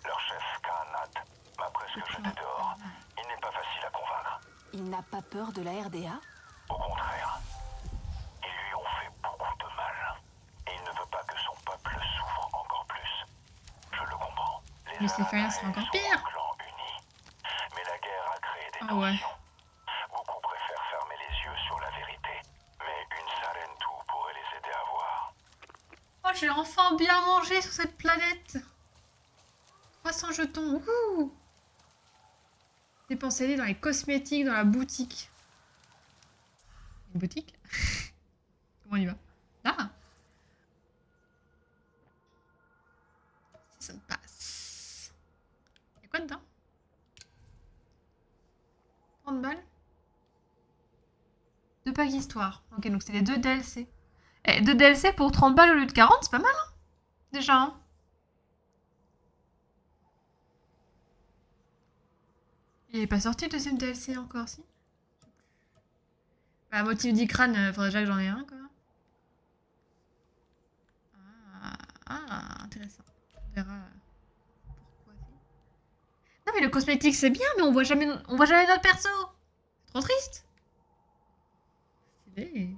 Leur chef, Kaanat, m'a presque jeté dehors. Il n'est pas facile à convaincre. Il n'a pas peur de la RDA? Au contraire. Ils lui ont fait beaucoup de mal. Et il ne veut pas que son peuple souffre encore plus. Je le comprends. Mais c'est Farian, c'est encore pire. Clan uni. Mais la guerre a créé des Ah ouais. tensions. Beaucoup préfèrent fermer les yeux sur la vérité. Mais une Sarentu pourrait les aider à voir. Oh, j'ai enfin bien mangé sur cette planète. 300 jetons. Wouhou. Dépensez-les dans les cosmétiques, dans la boutique. Une boutique? Comment on y va? Ah! Ça me passe. Y'a quoi dedans? 30 balles? 2 packs histoire. Ok, donc c'est les 2 DLC. Eh, 2 DLC pour 30 balles au lieu de 40, c'est pas mal, hein? Déjà, hein? Il est pas sorti le deuxième DLC encore, si? Bah, motif d'Ikran, faudrait déjà que j'en ai un, quoi. Intéressant. On verra pourquoi. Non, mais le cosmétique, c'est bien, mais on voit jamais notre perso. C'est trop triste. Stylé.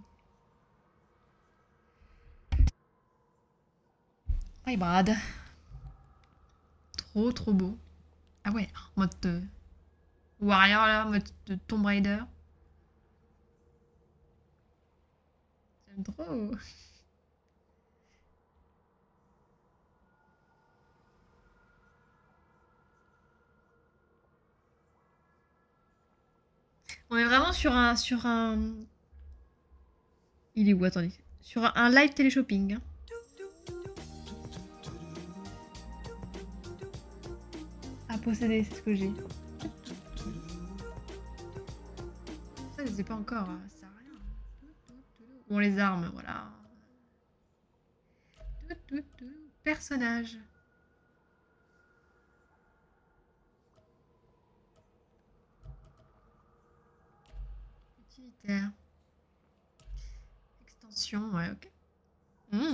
My bad. Trop beau. Ah ouais, mode Warrior là, mode de Tomb Raider. J'aime trop. On est vraiment sur un... Il est où? Attendez. Sur un live téléshopping. Hein. À posséder, c'est ce que j'ai. Ça, je sais pas encore. Ça sert à rien. Bon, les armes, voilà. Personnage. Militaire. Extension, ouais, ok.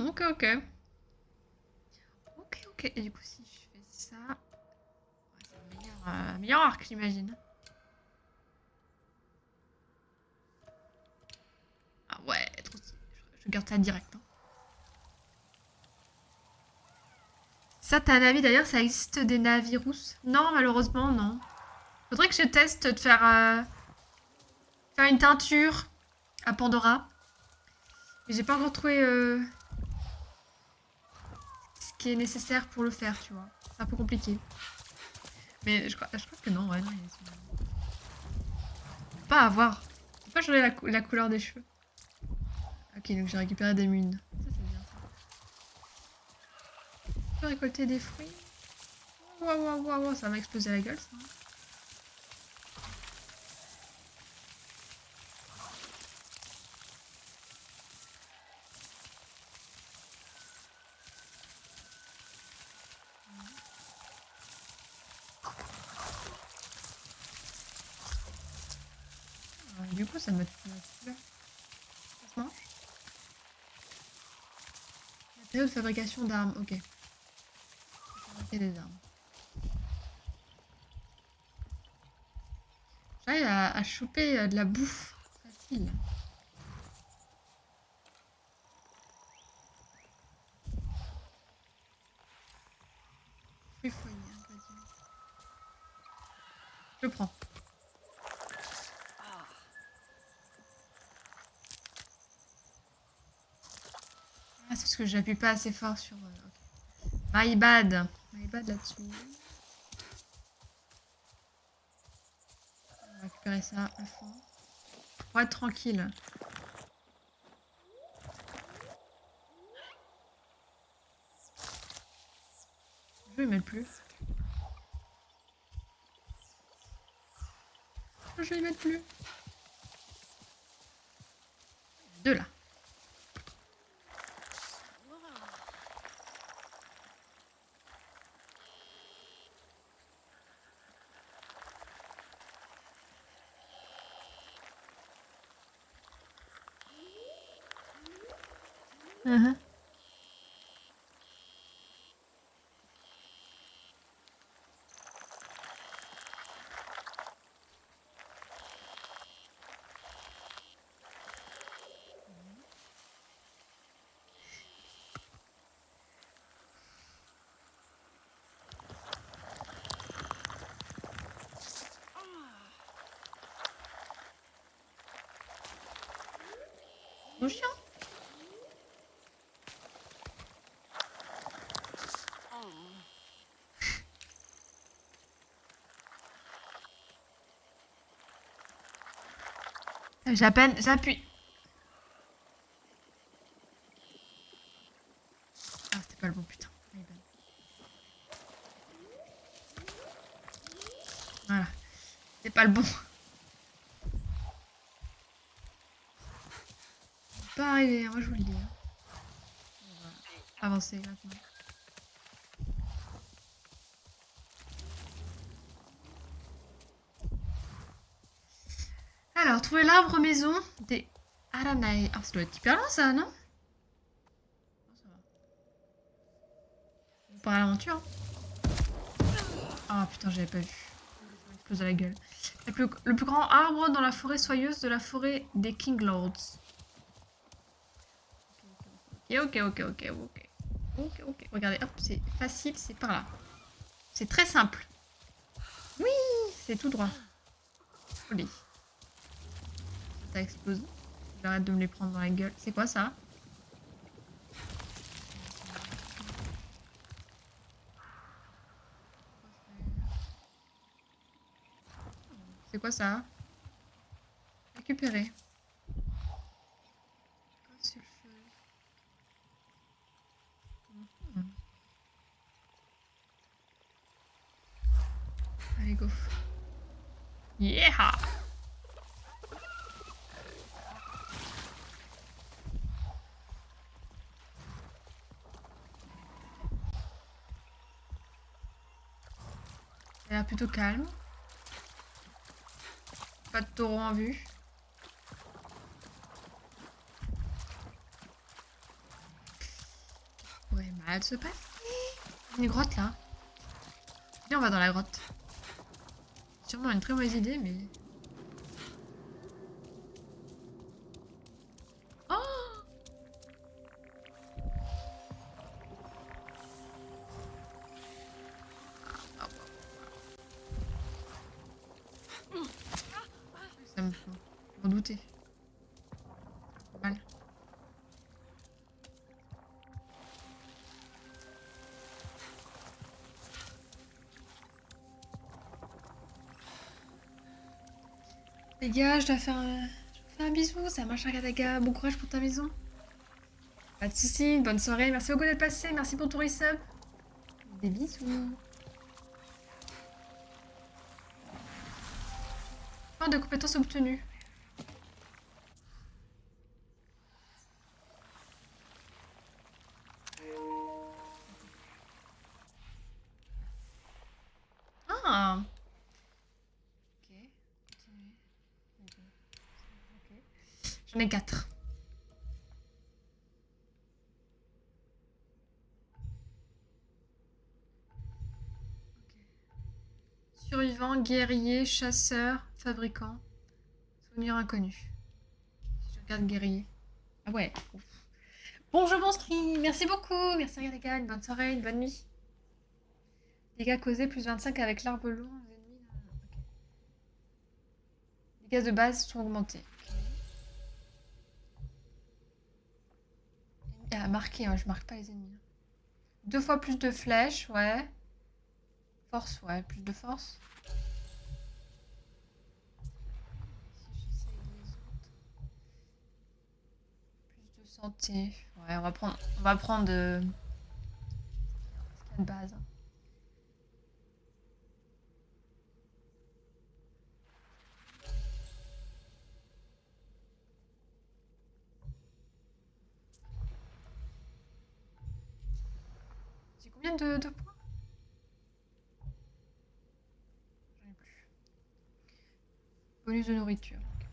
Ok, ok. Ok, ok. Et du coup, si je fais ça... Ouais, c'est un meilleur arc, j'imagine. Ah ouais, trop stylé. Je garde ça direct. Hein. Ça, t'as un avis d'ailleurs, ça existe des Navirus? Non, malheureusement, non. Faudrait que je teste de faire une teinture à Pandora. Mais j'ai pas encore trouvé ce qui est nécessaire pour le faire, tu vois. C'est un peu compliqué. Mais je crois que non, ouais, non, pas à voir. Faut pas changer la couleur des cheveux. Ok, donc j'ai récupéré des munes. Ça, c'est bien, ça. Je peux récolter des fruits. Waouh, ça va m'exploser la gueule, ça. Du coup, ça me... Ça se mange. Matériaux de fabrication d'armes, ok. Fabriquer des armes. J'arrive à choper de la bouffe facile. Fruits foyers, ingrédients. Je prends. Ah, c'est parce que j'appuie pas assez fort sur... okay. My bad. My bad là-dessus. On va récupérer ça à fond. Pour être tranquille. Je vais mettre plus. Je vais y mettre plus. Deux là. Trop chiant. J'appuie. Ah, c'était pas le bon, putain. Voilà. C'est pas le bon. Pas arrivé, moi je vous le dis. On va avancer maintenant. Alors, trouver l'arbre maison des Aranai. Ah, ça doit être hyper loin ça, non? Non, ça va. On part à l'aventure. Ah putain, j'avais pas vu. Ça m'explose à la gueule. Le plus grand arbre dans la forêt soyeuse de la forêt des King Lords. Ok. Regardez, hop, c'est facile, c'est par là. C'est très simple. Oui, c'est tout droit. Joli. Ça explose. J'arrête de me les prendre dans la gueule. C'est quoi ça? C'est quoi ça? Récupérer. Allez, go. Yeah! Ça a l'air plutôt calme. Pas de taureau en vue. pourrait mal se passer. Une grotte là. Viens, on va dans la grotte. Sûrement une très mauvaise idée, mais... Oh! Ça me fait m'en douter. Mal. Les gars, je dois faire un bisou, ça marche, Gadaga. Bon courage pour ta maison. Pas de soucis, bonne soirée. Merci beaucoup d'être passé, merci pour ton resub. Des bisous. Fin de compétences obtenues. Ah. Ok, continuez. Ok. J'en ai 4. Survivant, guerrier, chasseur, fabricant. Souvenir inconnu. Si je regarde guerrier. Ah ouais. Ouf. Bonjour Monstri, merci beaucoup. Merci Regarde, une bonne soirée, une bonne nuit. Dégâts causés plus 25 avec l'arbre lourd. Les ennemis. Ok. Dégâts de base sont augmentés. Okay. Ah, marqué, hein, je marque pas les ennemis. 2 fois plus de flèches, ouais. Force, ouais, plus de force. Si j'essaye les autres. Plus de santé. Ouais, on va prendre ce qu'il y a de base. J'ai combien de points? J'en ai plus. Bonus de nourriture. Ok.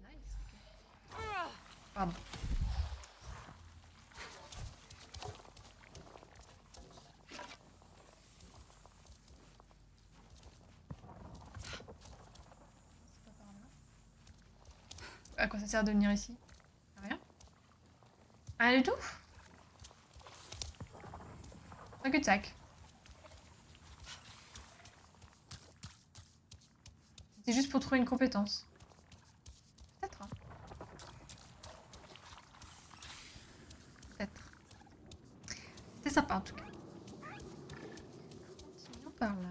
Nice, ok. Pardon. C'est pas par là. À quoi ça sert de venir ici? À rien? Rien du tout? Un cul-de-sac. C'était juste pour trouver une compétence. Peut-être. Hein. Peut-être. C'était sympa en tout cas. Continuons par là.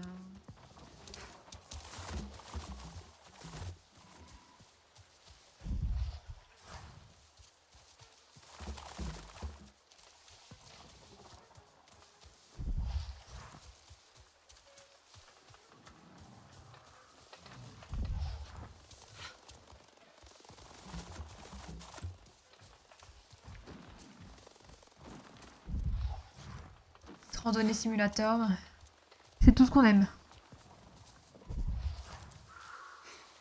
Randonnée simulateur, c'est tout ce qu'on aime.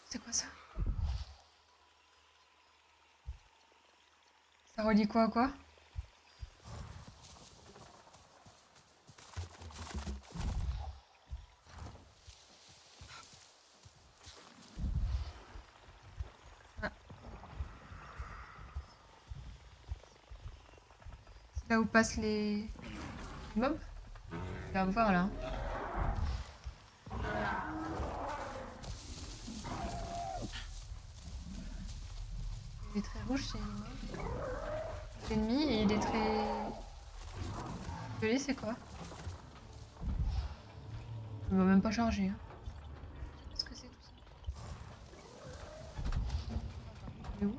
C'est quoi ça? Ça relie quoi à quoi? Ah. C'est là où passent les mobs? Là, on va voir là. Il est très rouge, c'est l'ennemi, et il est très violet, c'est quoi? Il va même pas charger. Hein. Qu'est-ce que c'est tout ça? Il est où?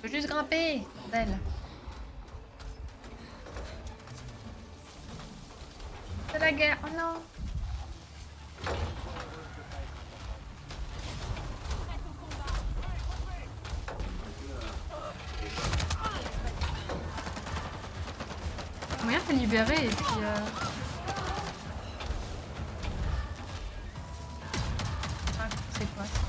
Je veux juste grimper, bordel. C'est la guerre, oh non. moyen de le libérer et puis... Ah, c'est quoi ça?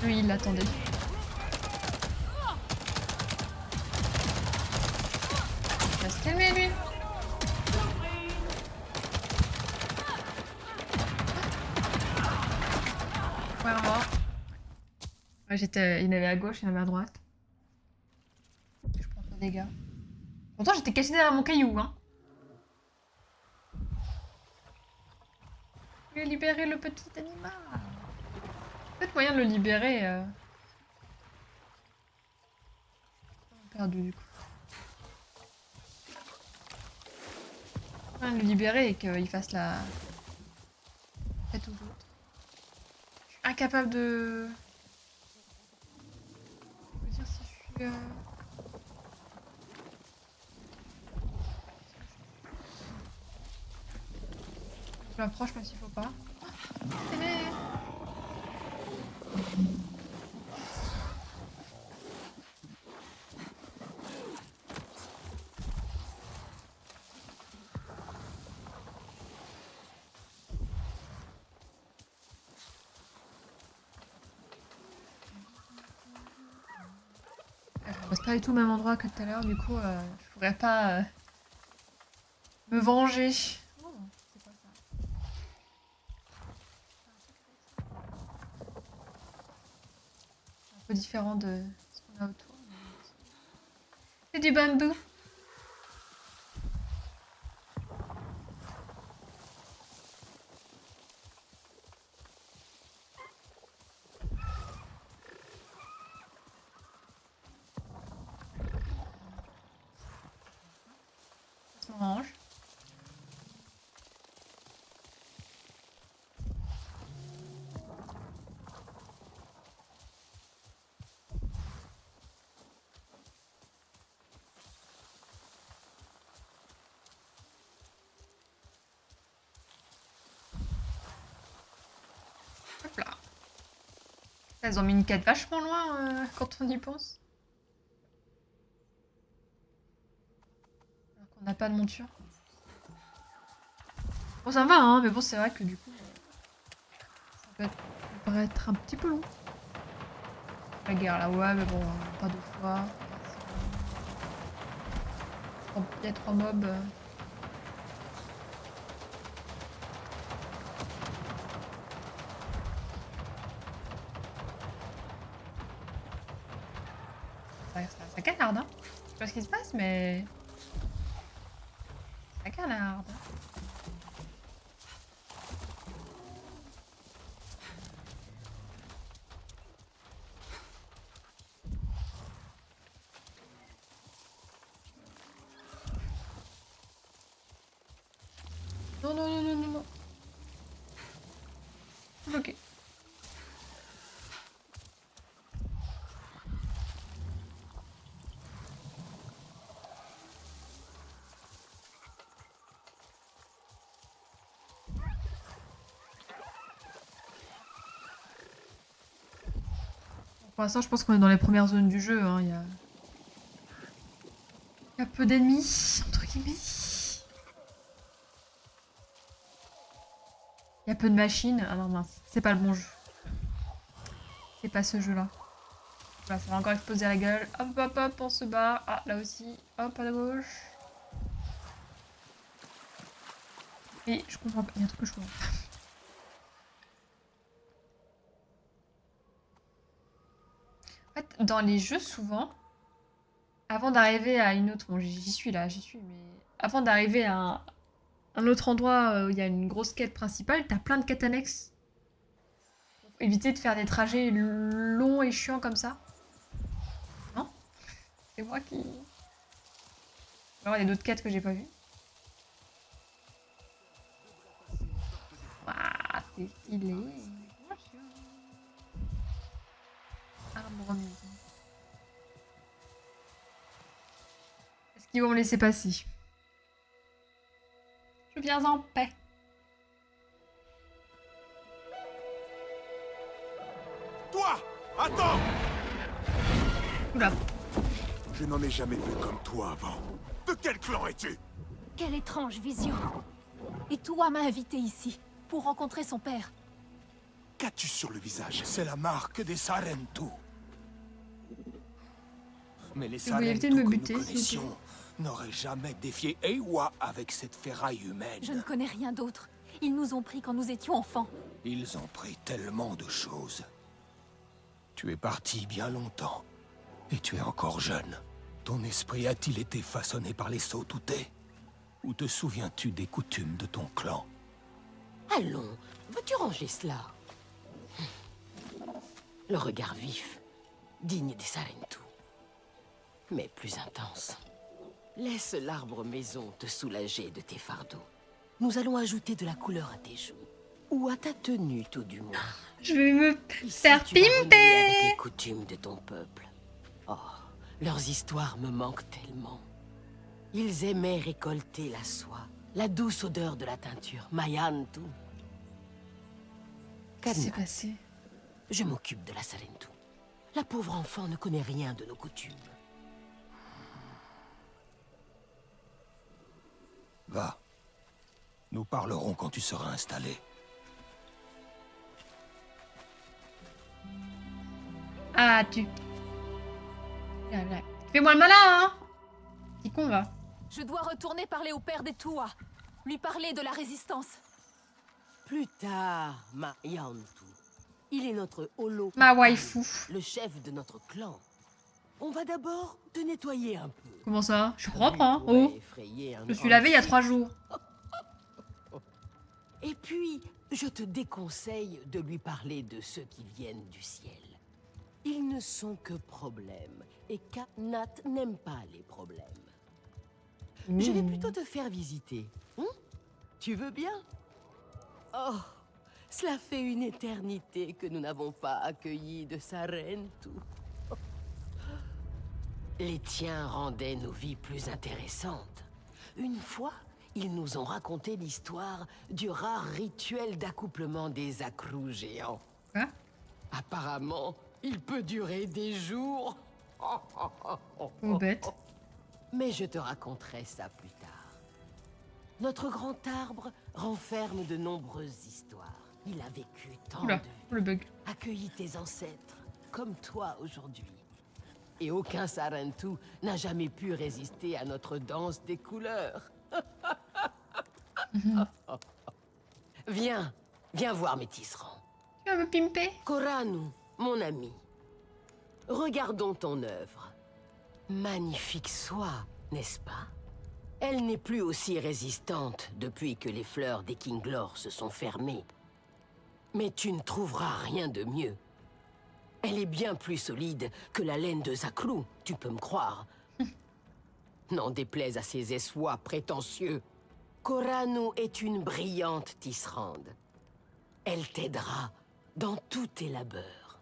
Lui, il l'attendait. Il va se calmer, lui. Ouais, mort. Ouais, j'étais... Il y en avait à gauche, il y en avait à droite. Je prends 3 dégâts. Pourtant, j'étais caché derrière mon caillou, hein. Je vais libérer le petit animal. Peut-être moyen de le libérer. Perdu, du coup. Moyen de le libérer et qu'il fasse la fête aux autres. Je suis incapable de... Je veux dire si je suis... Je m'approche même s'il faut pas. Eh. Je reste pas du tout au même endroit que tout à l'heure, du coup je pourrais pas me venger. Oh, c'est quoi ça? Un peu différent de ce qu'on a autour. C'est du bambou. Ça se mange. Hop là. Elles ont mis une quête vachement loin quand on y pense. Alors qu'on n'a pas de monture. Bon, ça va, hein, mais bon, c'est vrai que du coup, ça pourrait être un petit peu long. La guerre là, ouais, mais bon, pas 2 fois. Il y a 3 mobs. Ça canarde, hein. Je sais pas ce qui se passe, mais... Ça canarde. Non, non, non, non, non, non. Ok. Pour l'instant, je pense qu'on est dans les premières zones du jeu. Hein. Il y a peu d'ennemis, entre guillemets. Il y a peu de machines. Ah non, mince. C'est pas le bon jeu. C'est pas ce jeu-là. Voilà, ça va encore exploser la gueule. Hop, hop, hop, on se bat. Ah, là aussi. Hop, à la gauche. Et je comprends pas. Il y a un truc que je comprends pas. En fait, dans les jeux, souvent, avant d'arriver à une autre... Bon, j'y suis là, j'y suis, mais... Avant d'arriver à un autre endroit où il y a une grosse quête principale, t'as plein de quêtes annexes. Pour éviter de faire des trajets longs et chiants comme ça. Non? C'est moi qui... Alors, il y a d'autres quêtes que j'ai pas vues. Waouh, c'est stylé. Arbre maison. Est-ce qu'ils vont me laisser passer? Je viens en paix. Toi! Attends! Oula. Je n'en ai jamais vu comme toi avant. De quel clan es-tu? Quelle étrange vision. Et toi m'a invité ici, pour rencontrer son père. Qu'as-tu sur le visage? C'est la marque des Sarentu. Mais les Vous voulez éviter de Sarentu me que buter, nous s'il vous plaît? connaissions n'auraient jamais défié Eywa avec cette ferraille humaine. Je ne connais rien d'autre. Ils nous ont pris quand nous étions enfants. Ils ont pris tellement de choses. Tu es parti bien longtemps. Et tu es encore jeune. Ton esprit a-t-il été façonné par les Sautoutés? Ou te souviens-tu des coutumes de ton clan? Allons, veux-tu ranger cela? Le regard vif, digne des Sarentu. Mais plus intense. Laisse l'arbre maison te soulager de tes fardeaux. Nous allons ajouter de la couleur à tes joues. Ou à ta tenue, tout du moins. Je vais me Ici, faire tu vas renouer avec pimper. les coutumes de ton peuple. Oh, leurs histoires me manquent tellement. Ils aimaient récolter la soie, la douce odeur de la teinture, Mayantu. Qu'est-ce qui s'est Kadna, passé? je m'occupe de la Sarentu. La pauvre enfant ne connaît rien de nos coutumes. Va. Nous parlerons quand tu seras installé. Ah, tu... Là, là. Fais-moi le malin, hein. Petit con, va. Je dois retourner parler au père des Toua. Lui parler de la résistance. Plus tard, Mayantu. Il est notre holo. Ma waifu. Le chef de notre clan. On va d'abord te nettoyer un peu. Comment ça? Je suis Ça propre, lui hein. pourrait Oh. effrayer un Je me suis grand lavée il y a fils. 3 jours. Et puis, je te déconseille de lui parler de ceux qui viennent du ciel. Ils ne sont que problèmes, et Kanat n'aime pas les problèmes. Je vais plutôt te faire visiter. Tu veux bien? Oh, cela fait une éternité que nous n'avons pas accueilli de Sarentu. Les tiens rendaient nos vies plus intéressantes. Une fois, ils nous ont raconté l'histoire du rare rituel d'accouplement des accrous géants. Quoi? Apparemment, il peut durer des jours. Oh, bête. Mais je te raconterai ça plus tard. Notre grand arbre renferme de nombreuses histoires. Il a vécu tant Oula, de vies, le bug. accueilli tes ancêtres, comme toi aujourd'hui. Et aucun Sarentu n'a jamais pu résister à notre danse des couleurs. Viens, viens voir mes tisserands. Tu vas me pimper? Koranu, mon ami. Regardons ton œuvre. Magnifique soie, n'est-ce pas? Elle n'est plus aussi résistante depuis que les fleurs des Kinglor se sont fermées. Mais tu ne trouveras rien de mieux. Elle est bien plus solide que la laine de Zaklou, tu peux me croire. N'en déplaise à ces essoies prétentieux. Koranu est une brillante tisserande. Elle t'aidera dans tous tes labeurs.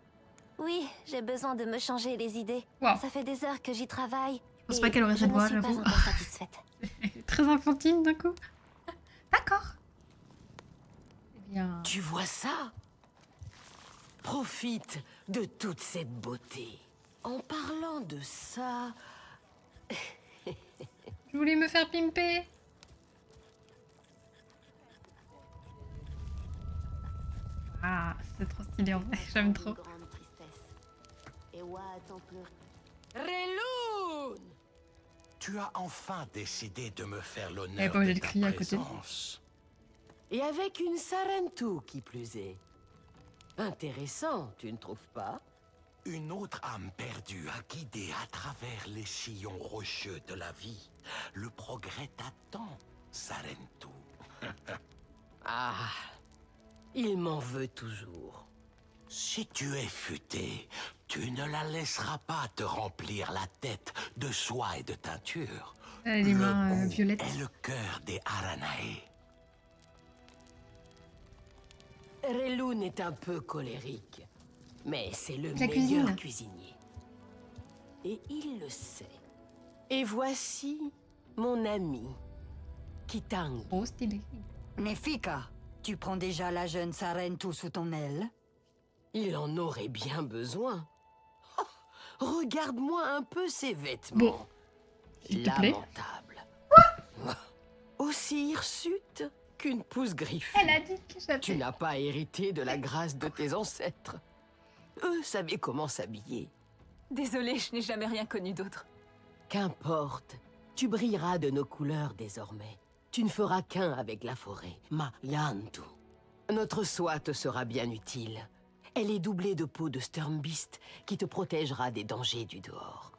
Oui, j'ai besoin de me changer les idées. Wow. Ça fait des heures que j'y travaille. Je pense et pas qu'elle aurait je cette ne voix, suis pas j'avoue. encore satisfaite. Très enfantine d'un coup. D'accord. Eh bien... Tu vois ça? Profite de toute cette beauté. En parlant de ça... Je voulais me faire pimper. Ah, c'est trop stylé en vrai, j'aime trop. Une grande tristesse. Ewa attend pleurer. Relun! Tu as enfin décidé de me faire Elle est l'honneur pas obligée de de ta crier à côté. présence. Et avec une Sarentu qui plus est. Intéressant, tu ne trouves pas? Une autre âme perdue a guidé à travers les sillons rocheux de la vie. Le progrès t'attend, Sarentu. Ah, il m'en veut toujours. Si tu es futé, tu ne la laisseras pas te remplir la tête de soie et de teinture. Elle a les mains Le goût violettes. est le cœur des Aranae. Relun est un peu colérique, mais c'est le La meilleur cuisine. cuisinier. Et il le sait. Et voici mon ami, Kitang. Oh, stylé. Nefika, tu prends déjà la jeune Sarentu sous ton aile? Il en aurait bien besoin. Oh, regarde-moi un peu ses vêtements. Bon. S'il te plaît. Lamentable. Aussi hirsute qu'une pousse griffe. Elle a dit que j'avais... Tu n'as pas hérité de la grâce de tes ancêtres. Eux savaient comment s'habiller. Désolée, je n'ai jamais rien connu d'autre. Qu'importe, tu brilleras de nos couleurs désormais. Tu ne feras qu'un avec la forêt, Ma Yantu. Notre soie te sera bien utile. Elle est doublée de peau de Sturmbeast qui te protégera des dangers du dehors.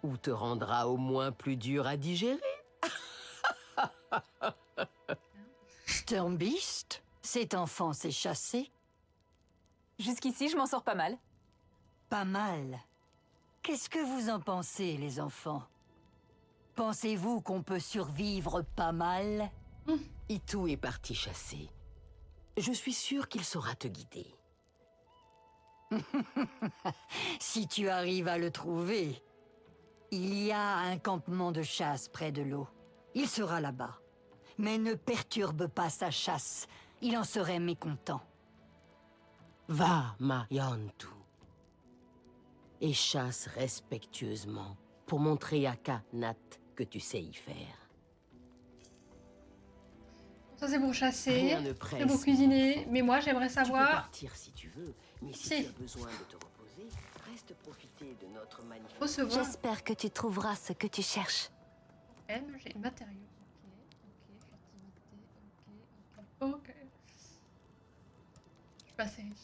Ou te rendra au moins plus dur à digérer. Sturmbeast? Cet enfant s'est chassé? Jusqu'ici, je m'en sors pas mal. Pas mal. Qu'est-ce que vous en pensez, les enfants? Pensez-vous qu'on peut survivre pas mal? Itu est parti chasser. Je suis sûr qu'il saura te guider. Si tu arrives à le trouver, il y a un campement de chasse près de l'eau. Il sera là-bas. Mais ne perturbe pas sa chasse. Il en serait mécontent. Va, Ma Yantu. Et chasse respectueusement pour montrer à Kanat que tu sais y faire. Ça c'est pour chasser, Rien ne c'est presse, pour cuisiner, mon enfant. mais moi j'aimerais Tu peux savoir... partir si tu veux, mais si Si. tu as besoin de te reposer, reste profiter de notre magnifique... Recevoir. J'espère que tu trouveras ce que tu cherches. M, j'ai matériaux. Ok, ok, furtivité, ok. Je suis pas assez riche.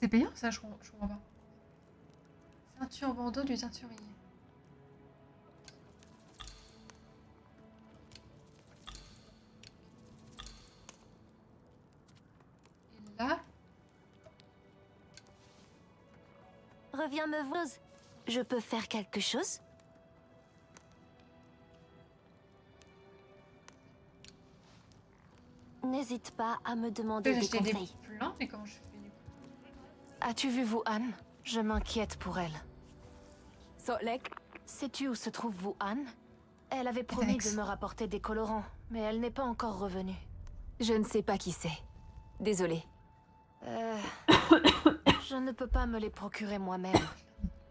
C'est payant ça, je comprends pas. Ceinture bandeau du teinturier. Et là, Reviens me voir. Je peux faire quelque chose? N'hésite pas à me demander j'ai des acheté des conseils. plans, mais comment je fais du coup? As-tu vu Wuhan? Je m'inquiète pour elle. Solek, Sais-tu où se trouve Wuhan? Elle avait promis de me rapporter des colorants, mais elle n'est pas encore revenue. je ne sais pas qui c'est. Désolée. Je ne peux pas me les procurer moi-même.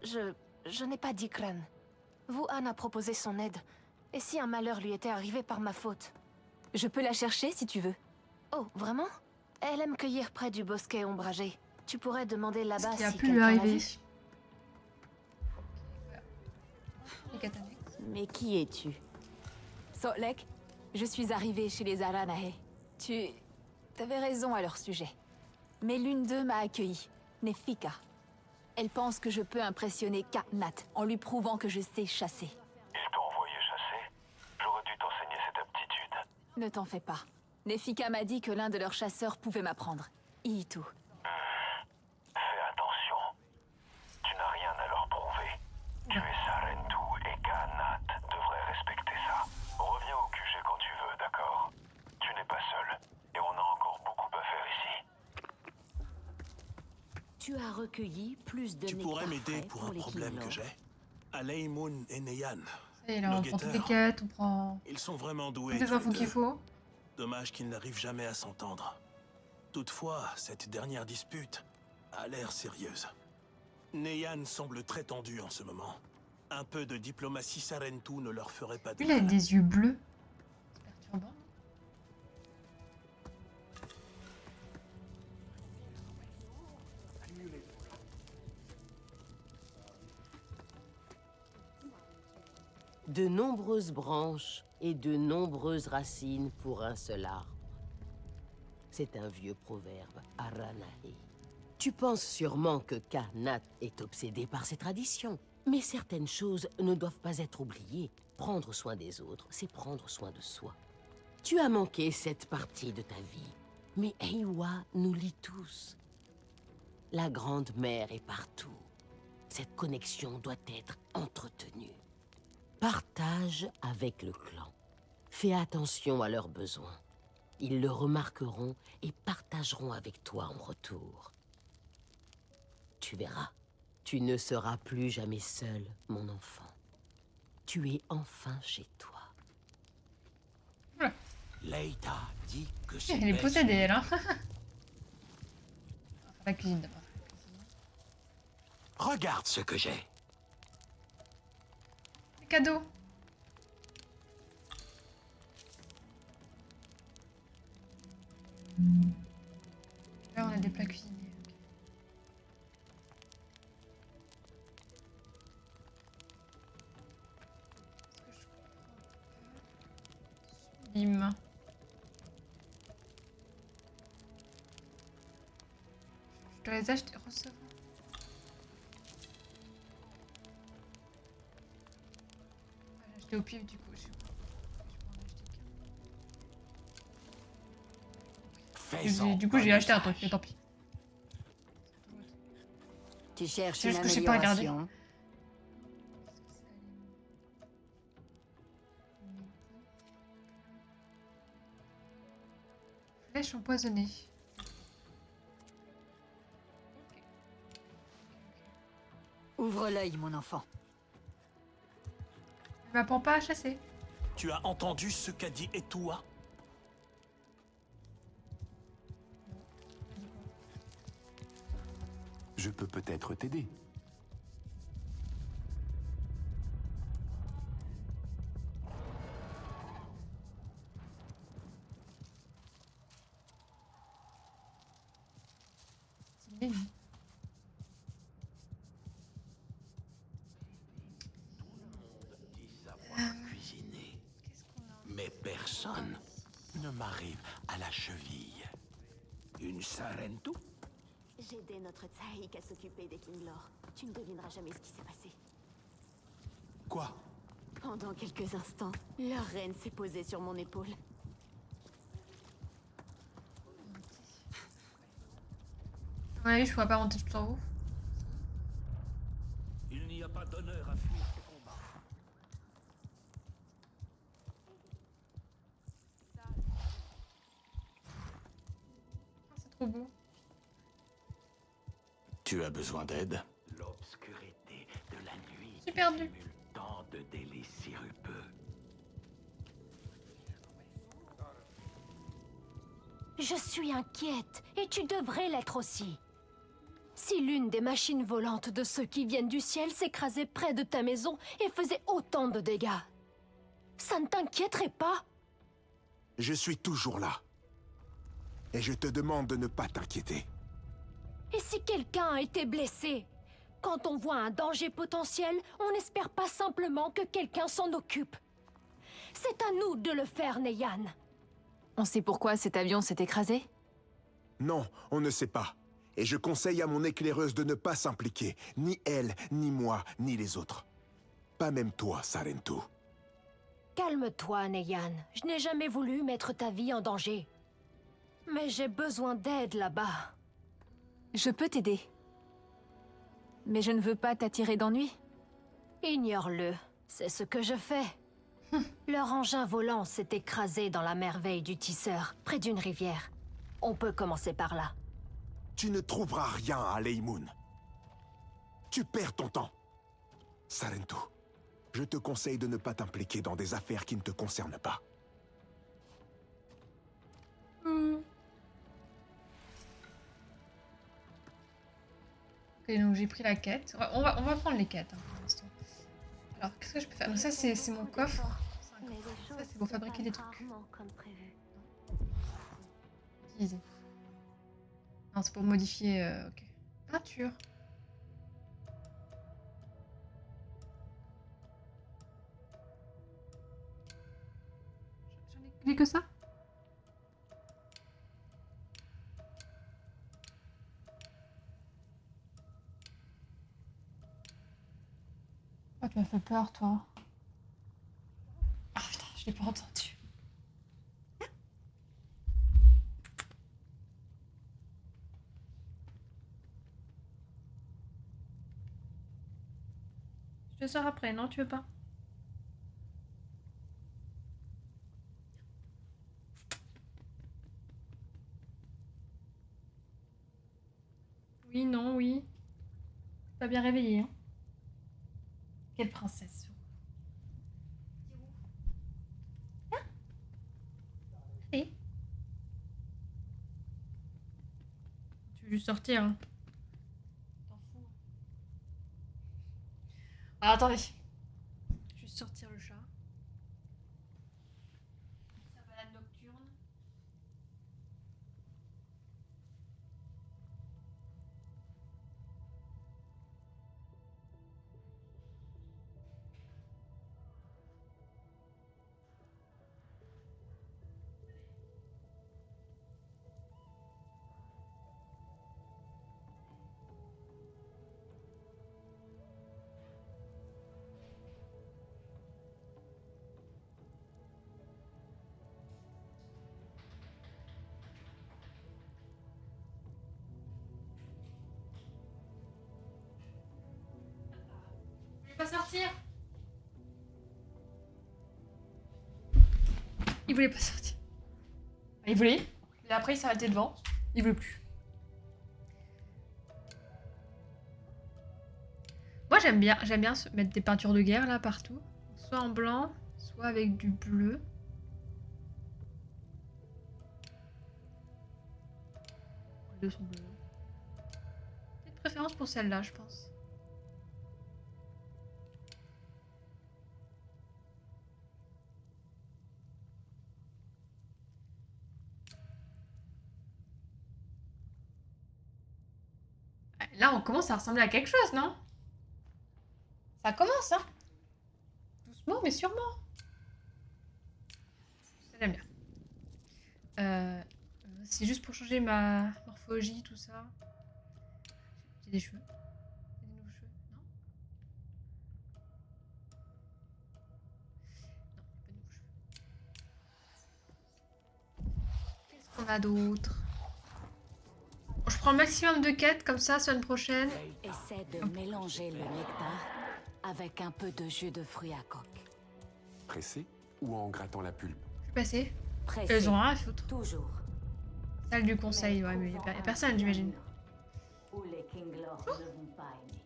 Je n'ai pas d'Ikran. Wuhan a proposé son aide. Et si un malheur lui était arrivé par ma faute? Je peux la chercher si tu veux. Oh, vraiment? Elle aime cueillir près du bosquet ombragé. Tu pourrais demander là-bas Ce qui a si pu lui quelqu'un l'a arriver. vue. Les catanex. Mais qui es-tu? Solek, je suis arrivée chez les Aranahe. Tu avais raison à leur sujet. Mais l'une d'eux m'a accueillie, Nefika. Elle pense que je peux impressionner Kanat en lui prouvant que je sais chasser. Ils t'ont envoyé chasser? J'aurais dû t'enseigner cette aptitude. Ne t'en fais pas. Nefika m'a dit que l'un de leurs chasseurs pouvait m'apprendre. Itu. Fais attention. Tu n'as rien à leur prouver. Tu es Sarentu et Kanat devrait respecter ça. Reviens au QG quand tu veux, d'accord? Tu n'es pas seul. Et on a encore beaucoup à faire ici. Tu as recueilli plus de Tu nectar pourrais m'aider frais pour un les problème que Kinlor. j'ai. Aleimun et Neyan. Ça y est, là, on Nos prend toutes les guetteurs. quêtes, on prend Ils sont vraiment doués. toutes les tous infos les qu'il deux. faut. Dommage qu'ils n'arrivent jamais à s'entendre. Toutefois, cette dernière dispute a l'air sérieuse. Neyan semble très tendu en ce moment. Un peu de diplomatie Sarentu ne leur ferait pas de Lui, il a mal. des yeux bleus. C'est perturbant. De nombreuses branches et de nombreuses racines pour un seul arbre. C'est un vieux proverbe Aranahe. Tu penses sûrement que Kanat est obsédé par ces traditions. Mais certaines choses ne doivent pas être oubliées. Prendre soin des autres, c'est prendre soin de soi. Tu as manqué cette partie de ta vie, mais Eywa nous lie tous. La Grande Mère est partout. Cette connexion doit être entretenue. Partage avec le clan. Fais attention à leurs besoins. Ils le remarqueront et partageront avec toi en retour. Tu verras, tu ne seras plus jamais seul, mon enfant. Tu es enfin chez toi. Leïta dit que c'est Elle est belle possédée, sur- elle, hein. La cuisine d'abord. Regarde ce que j'ai. Cadeau. Là, on a des plats cuisinés. Ok. Sublime. Je dois les acheter, recevoir. J'ai acheté au pif du coup. Je sais pas. Je peux en acheter Fais-en qu'un. Du coup, j'ai bon acheté un truc, usage. mais tant pis. Tu cherches C'est une juste que j'ai pas regardé. amélioration. Flèche empoisonnée. Ouvre l'œil, mon enfant. Elle m'apprend pas à chasser. Tu as entendu ce qu'a dit Etua? Je peux peut-être t'aider. C'est bien. Dit savoir cuisiner. Mais personne ne m'arrive à la cheville. Une Sarentu? J'ai aidé notre Tsaïk à s'occuper des Kinglor. Tu ne devineras jamais ce qui s'est passé. Quoi? Pendant quelques instants, leur reine s'est posée sur mon épaule. À mon avis, je pourrais pas monter tout en haut. Il n'y a pas d'honneur à fuir ce combat. Ah, c'est trop beau. Tu as besoin d'aide? L'obscurité de la nuit J'ai perdu. simule tant de délais sirupeux. Je suis inquiète, et tu devrais l'être aussi. Si l'une des machines volantes de ceux qui viennent du ciel s'écrasait près de ta maison et faisait autant de dégâts, ça ne t'inquiéterait pas? Je suis toujours là. Et je te demande de ne pas t'inquiéter. Et si quelqu'un a été blessé? Quand on voit un danger potentiel, on n'espère pas simplement que quelqu'un s'en occupe. C'est à nous de le faire, Neyan. On sait pourquoi cet avion s'est écrasé? Non, on ne sait pas. Et je conseille à mon éclaireuse de ne pas s'impliquer. Ni elle, ni moi, ni les autres. Pas même toi, Sarentu. Calme-toi, Neyan. Je n'ai jamais voulu mettre ta vie en danger. Mais j'ai besoin d'aide là-bas. Je peux t'aider. Mais je ne veux pas t'attirer d'ennui. Ignore-le. C'est ce que je fais. Leur engin volant s'est écrasé dans la merveille du tisseur, près d'une rivière. On peut commencer par là. Tu ne trouveras rien à Leymoun. Tu perds ton temps. Sarentu, je te conseille de ne pas t'impliquer dans des affaires qui ne te concernent pas. Ok, donc j'ai pris la quête. On va prendre les quêtes hein, pour l'instant. Alors, qu'est-ce que je peux faire? Donc ça, c'est mon coffre. Ça, c'est pour fabriquer des trucs. Utiliser. Non, c'est pour modifier... ok. Peinture. J'en ai que ça? fait peur, toi. Ah putain, je l'ai pas entendu. Je te sors après, non, tu veux pas? Oui, non, oui. Pas bien réveillé, hein. Quelle princesse. Allez. Tu veux juste sortir, hein. T'en fous. Ah, attendez. Juste sortir le chat. Sa balade nocturne. Il veut pas sortir. Il voulait pas sortir. Il voulait, mais après il s'est arrêté devant. Il veut plus. Moi j'aime bien mettre des peintures de guerre là partout. Soit en blanc, soit avec du bleu. Les deux sont bleus. J'ai une préférence pour celle-là, je pense. Là, on commence à ressembler à quelque chose, non? Ça commence, hein? Doucement, mais sûrement. Ça, j'aime bien. C'est juste pour changer ma morphologie, tout ça. J'ai des cheveux. J'ai des nouveaux cheveux, non? Non, il n'y a pas de nouveaux cheveux. Qu'est-ce qu'on a d'autre? Je prends le maximum de quêtes, comme ça, semaine prochaine. Essaie de mélanger le nectar avec un peu de jus de fruits à coque. Pressé ou en grattant la pulpe? Je suis passée. Pressé. Elles ont rien à foutre. Toujours. Salle du conseil, ouais, mais y a personne, j'imagine. Où les Kinglords ne vont pas aimer.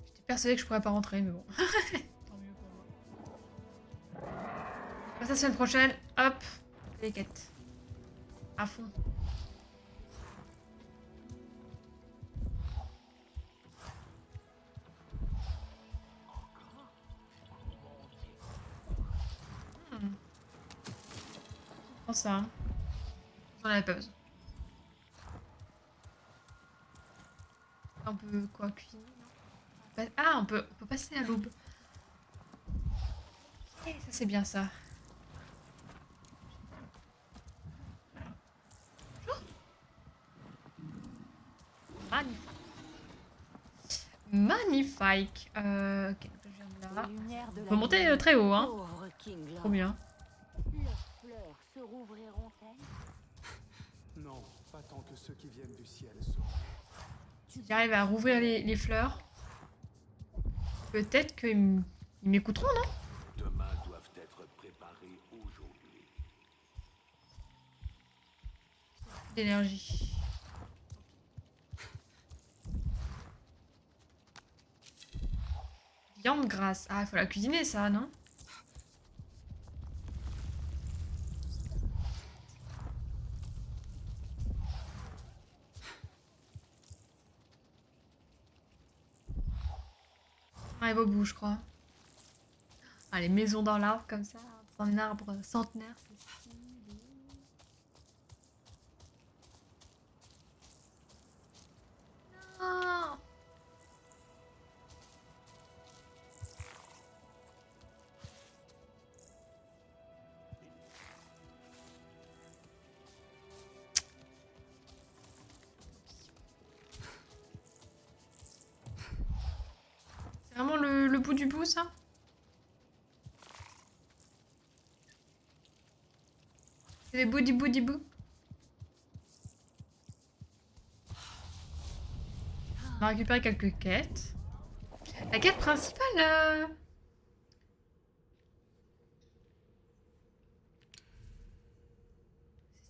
J'étais persuadée que je pourrais pas rentrer, mais bon. Tant mieux pour moi. La semaine prochaine, hop, les quêtes. À fond. Prends ça. Hein. J'en avais pas besoin. On peut quoi cuisiner? Ah, on peut passer à l'aube. Ok, ça c'est bien ça. Bonjour. Magnifique. Ok, je viens de là. On peut monter très haut, hein. Trop bien. Leurs fleurs se rouvriront-elles? Non, pas tant que ceux qui viennent du ciel seront. Si j'arrive à rouvrir les fleurs, peut-être qu'ils m'écouteront, non? Demain doivent être préparés aujourd'hui. D'énergie. Viande grasse. Ah, il faut la cuisiner, ça, non? Ah, elle va au bout, je crois. Ah, les maisons dans l'arbre, comme ça, dans un arbre centenaire, c'est stylé. Non! le bout du bout, ça? C'est les bouts du bout du bout. On va récupérer quelques quêtes. La quête principale,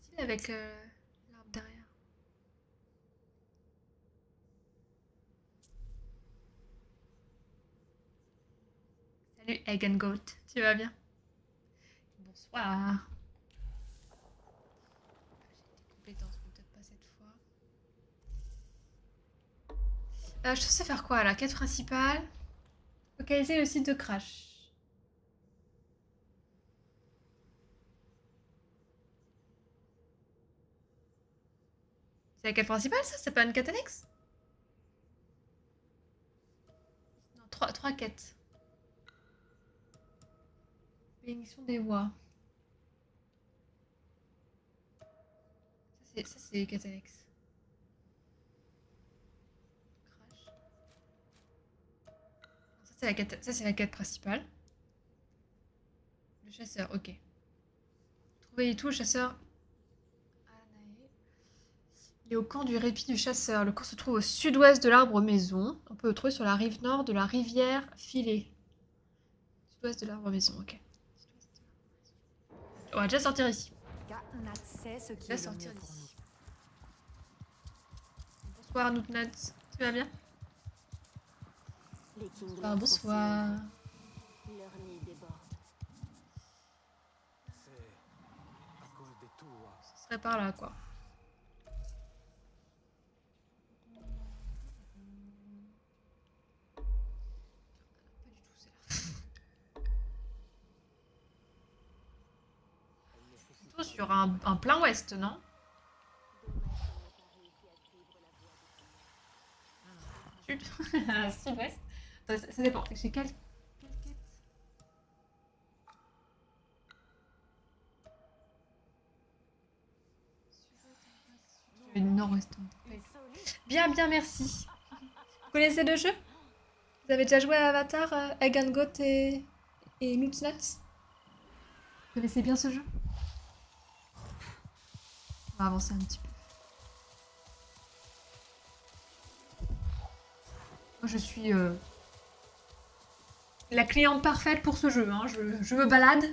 c'est stylé avec l'arbre derrière. Salut Egg and Goat, tu vas bien? Bonsoir. J'ai des compétences, mais peut-être pas cette fois. Je sais faire quoi là? Quête principale. Localiser le site de crash. C'est la quête principale ça? C'est pas une quête annexe? Non, trois quêtes. Bénédiction des voix. Ça c'est quête annexe. Crash. Ça c'est la quête principale. Le chasseur, ok. Trouver tout, le chasseur. Il est au camp du répit du chasseur. Le camp se trouve au sud-ouest de l'arbre maison. On peut le trouver sur la rive nord de la rivière Filet. Sud-ouest de l'arbre maison, ok. On va déjà sortir ici. Déjà sortir ici. Bonsoir Noutnuts. Tu vas bien? Bonsoir, bonsoir. C'est à cause des tours. Ce serait par là, quoi. Plutôt sur un plein ouest, non? Sud. Sud-ouest. Ça dépend. J'ai quelle quête? Nord-ouest. Bien, bien, merci. Vous connaissez le jeu? Vous avez déjà joué à Avatar, Egg and Goat et Nuts? Vous connaissez bien ce jeu? On va avancer un petit peu. Moi, je suis la cliente parfaite pour ce jeu. Hein. Je me balade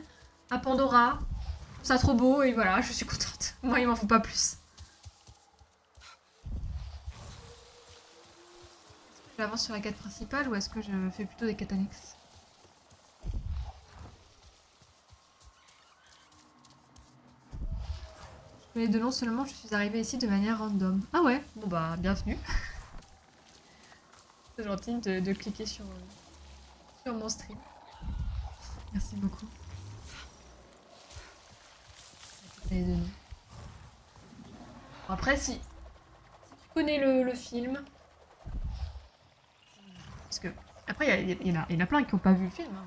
à Pandora. Je trouve ça trop beau et voilà, je suis contente. Moi, il m'en faut pas plus. J'avance sur la quête principale ou est-ce que je fais plutôt des quêtes annexes? Je connais de nom seulement, je suis arrivée ici de manière random. Ah ouais, bon bah bienvenue. C'est gentil de cliquer sur mon stream. Merci beaucoup. Je connais de nom. Bon, après si tu connais le film... Parce que, après, il y en a plein qui n'ont pas vu le film. Hein.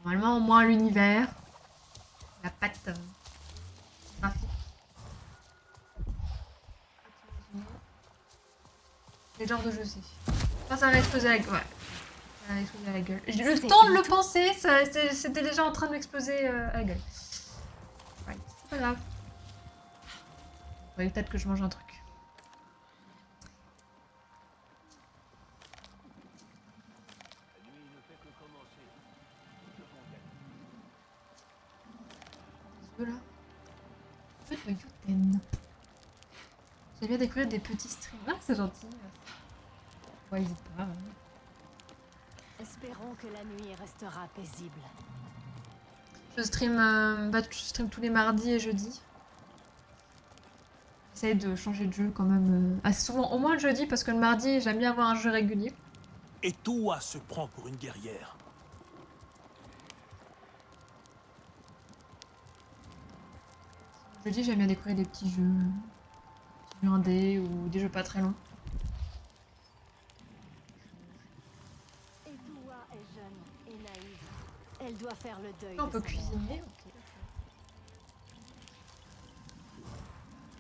Normalement, au moins l'univers, la patte graphique. Quel genre de jeu c'est? Enfin, ça va exploser la gueule. Ouais. Ça va exploser à la gueule. Le temps de le penser, c'était déjà en train de m'exploser à la gueule. Ouais, c'est pas grave. Ouais, peut-être que je mange un truc. Là. J'aime bien découvrir des petits streams. Ah, c'est gentil. Ouais, n'hésite pas. Hein. Espérons que la nuit restera paisible. Je stream, je stream tous les mardis et jeudis. J'essaie de changer de jeu quand même assez souvent. Au moins le jeudi, parce que le mardi, j'aime bien avoir un jeu régulier. Et toi se prend pour une guerrière. Jeudi, j'aime bien découvrir des petits jeux indés ou des jeux pas très longs. Et toi est jeune et naïve. Elle doit faire le deuil. On peut cuisiner, ok.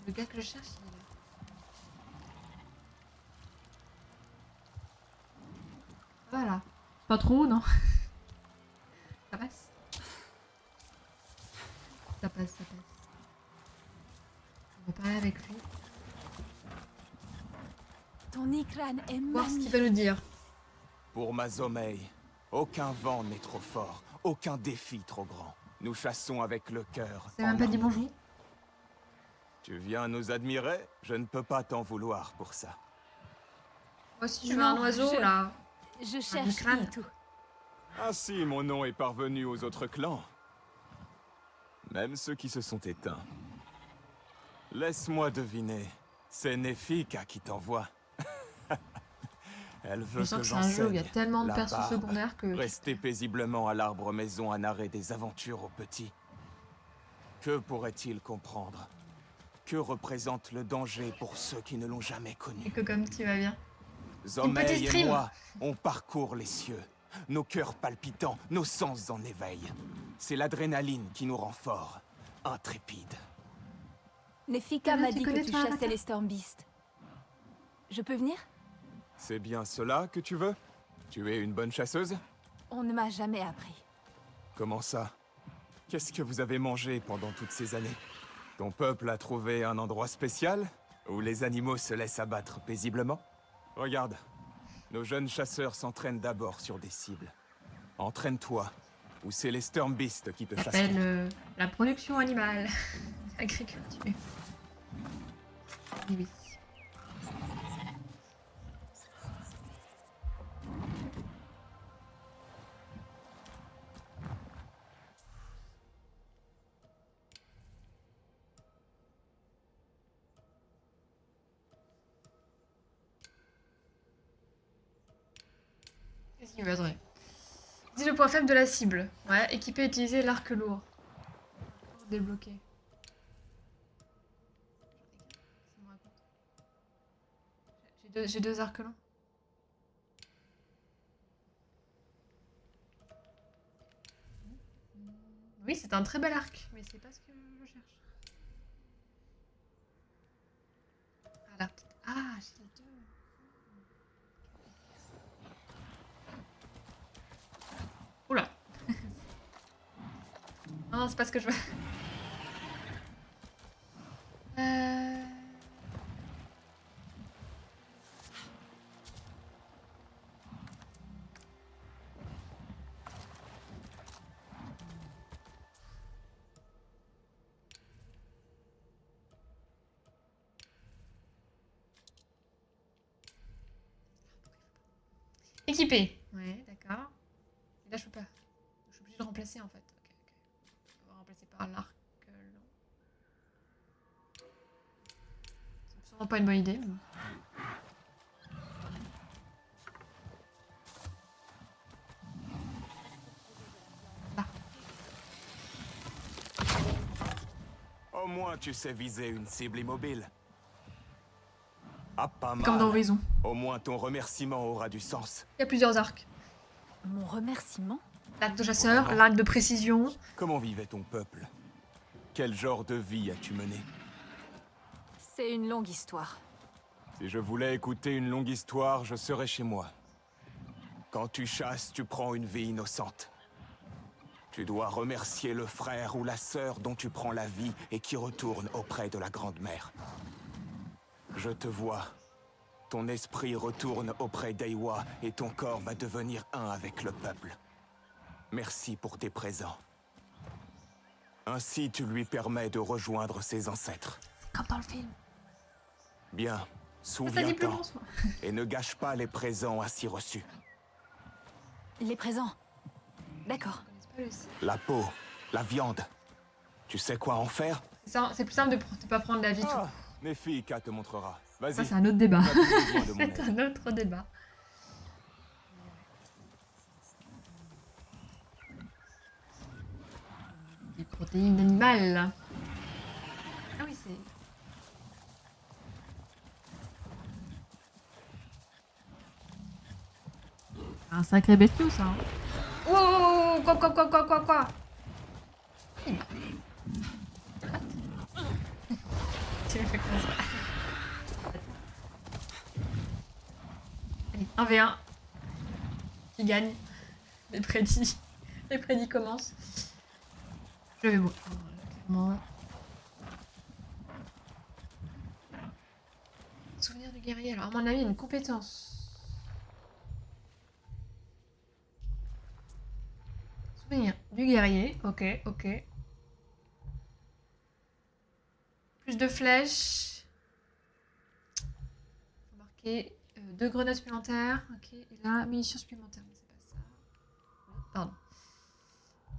Le gars que je cherche, il est là. Voilà. Pas trop, non. Ça passe. Ça passe, ça passe. On va parler avec lui. Ton Ikran est Voir ce qu'il magnifique. va nous dire. Pour Mazomei, aucun vent n'est trop fort, aucun défi trop grand. Nous chassons avec le cœur. C'est même pas dit bonjour. Tu viens nous admirer? Je ne peux pas t'en vouloir pour ça. Moi si je veux un oiseau, là. Je cherche Ikran. Itu. Ainsi, mon nom est parvenu aux autres clans. Même ceux qui se sont éteints. Laisse-moi deviner, c'est Nefika qui t'envoie. Elle veut Je sens que que c'est un jeu où il y a j'enseigne tellement de la persos barbe. secondaires que... Rester paisiblement à l'arbre maison à narrer des aventures aux petits. Que pourrait-il comprendre? Que représente le danger pour ceux qui ne l'ont jamais connu? Et que comme tu vas bien. Zomei petite et stream. moi, on parcourt les cieux. Nos cœurs palpitants, nos sens en éveil. C'est l'adrénaline qui nous rend forts, intrépides. Nefika Comment m'a tu dit connais que tu toi, chassais Avatar les Stormbeasts. Je peux venir? C'est bien cela que tu veux? Tu es une bonne chasseuse? On ne m'a jamais appris. Comment ça? Qu'est-ce que vous avez mangé pendant toutes ces années? Ton peuple a trouvé un endroit spécial où les animaux se laissent abattre paisiblement? Regarde, nos jeunes chasseurs s'entraînent d'abord sur des cibles. Entraîne-toi, ou c'est les Stormbeasts qui te Ça chasseront. s'appelle la production animale. Agriculture. Oui. Qu'est-ce qu'il faudrait? Dis le point faible de la cible. Ouais, équiper et utiliser l'arc lourd. Débloquer. J'ai deux arcs longs. Oui, c'est un très bel arc, mais c'est pas ce que je cherche. Ah, là, peut-être. Ah, j'ai les deux. Oula. Non, c'est pas ce que je veux. Équipé. Ouais, d'accord. Et là, je peux pas. Je suis obligée de remplacer en fait. Ok, ok. On va remplacer par l'arc long. C'est sûrement pas une bonne idée. Mais... Au moins, tu sais viser une cible immobile. Ah, pas mal. Comme dans Horizon. Au moins, ton remerciement aura du sens. Il y a plusieurs arcs. Mon remerciement? L'arc de chasseur, l'arc de précision. Comment vivait ton peuple? Quel genre de vie as-tu mené? C'est une longue histoire. Si je voulais écouter une longue histoire, je serais chez moi. Quand tu chasses, tu prends une vie innocente. Tu dois remercier le frère ou la sœur dont tu prends la vie et qui retourne auprès de la Grande-Mère. Je te vois. Ton esprit retourne auprès d'Eiwa et ton corps va devenir un avec le peuple. Merci pour tes présents. Ainsi, tu lui permets de rejoindre ses ancêtres. Comme dans le film. Bien, Ça dit plus souviens-t'en. long, soit. Et ne gâche pas les présents ainsi reçus. Les présents. D'accord. La peau, la viande. Tu sais quoi en faire? C'est plus simple de pas prendre la vie tout. Nefika te montrera. Vas-y. Ça, c'est un autre débat. T'as plus besoin de mon C'est aide. un autre débat. Des protéines animales. Ah oui, c'est... Un sacré bestiau, ça. Hein. Oh, quoi. Tu me fais quoi ça? Allez, 1v1. Qui gagne? Les prédits. Les prédits commencent. Je vais mourir. Clairement. Souvenir du guerrier. Alors, à mon avis, une compétence. Souvenir du guerrier. Ok, ok. Plus de flèches. Faut marquer 2 grenades supplémentaires. Ok, et là, munitions supplémentaires. Mais c'est pas ça. Pardon.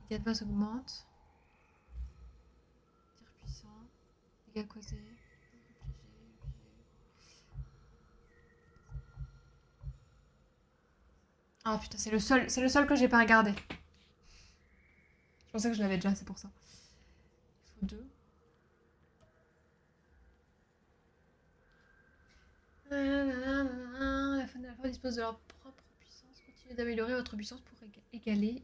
Dégâts de base augmentent. Tir puissant. Dégâts causés. Ah putain, c'est le seul que j'ai pas regardé. Je pensais que je l'avais déjà, c'est pour ça. Il faut 2. La faune et la flore disposent de leur propre puissance. Continuez d'améliorer votre puissance pour égaler.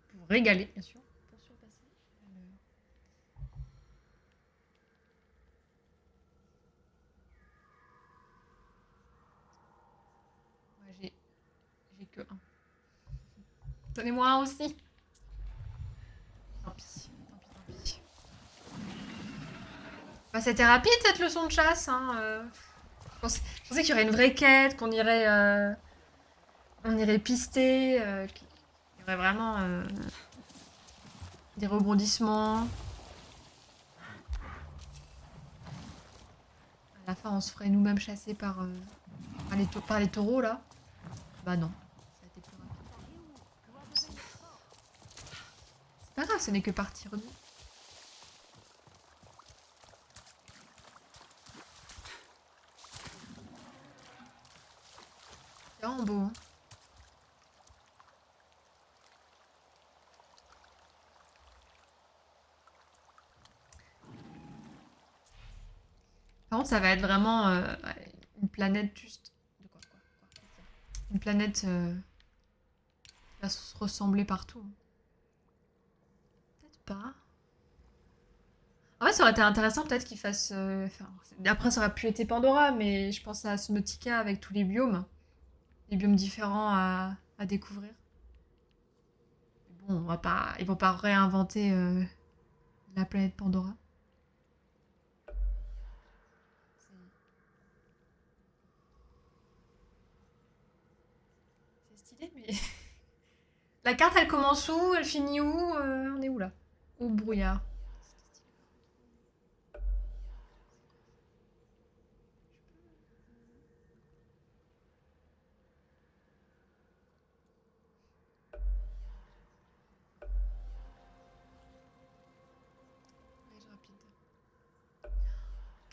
Pour régaler, bien sûr. Pour surpasser. Ouais, j'ai que 1. Donnez-moi un aussi. Tant pis, tant pis. Bah, c'était rapide cette leçon de chasse. Hein. Je pensais qu'il y aurait une vraie quête, qu'on irait, on irait pister, qu'il y aurait vraiment des rebondissements. À la fin, on se ferait nous-mêmes chasser par les taureaux là. Bah non. C'est pas grave, ce n'est que partie remise. C'est vraiment beau. Hein. Par contre, ça va être vraiment une planète juste... De quoi une planète qui va se ressembler partout. Pas. En vrai, ça aurait été intéressant peut-être qu'ils fassent... après, ça aurait pu être Pandora, mais je pense à Subnautica avec tous les biomes. Les biomes différents à découvrir. Bon, ils vont pas réinventer la planète Pandora. C'est stylé, mais... La carte, elle commence où? Elle finit où? On est où, là? Au brouillard.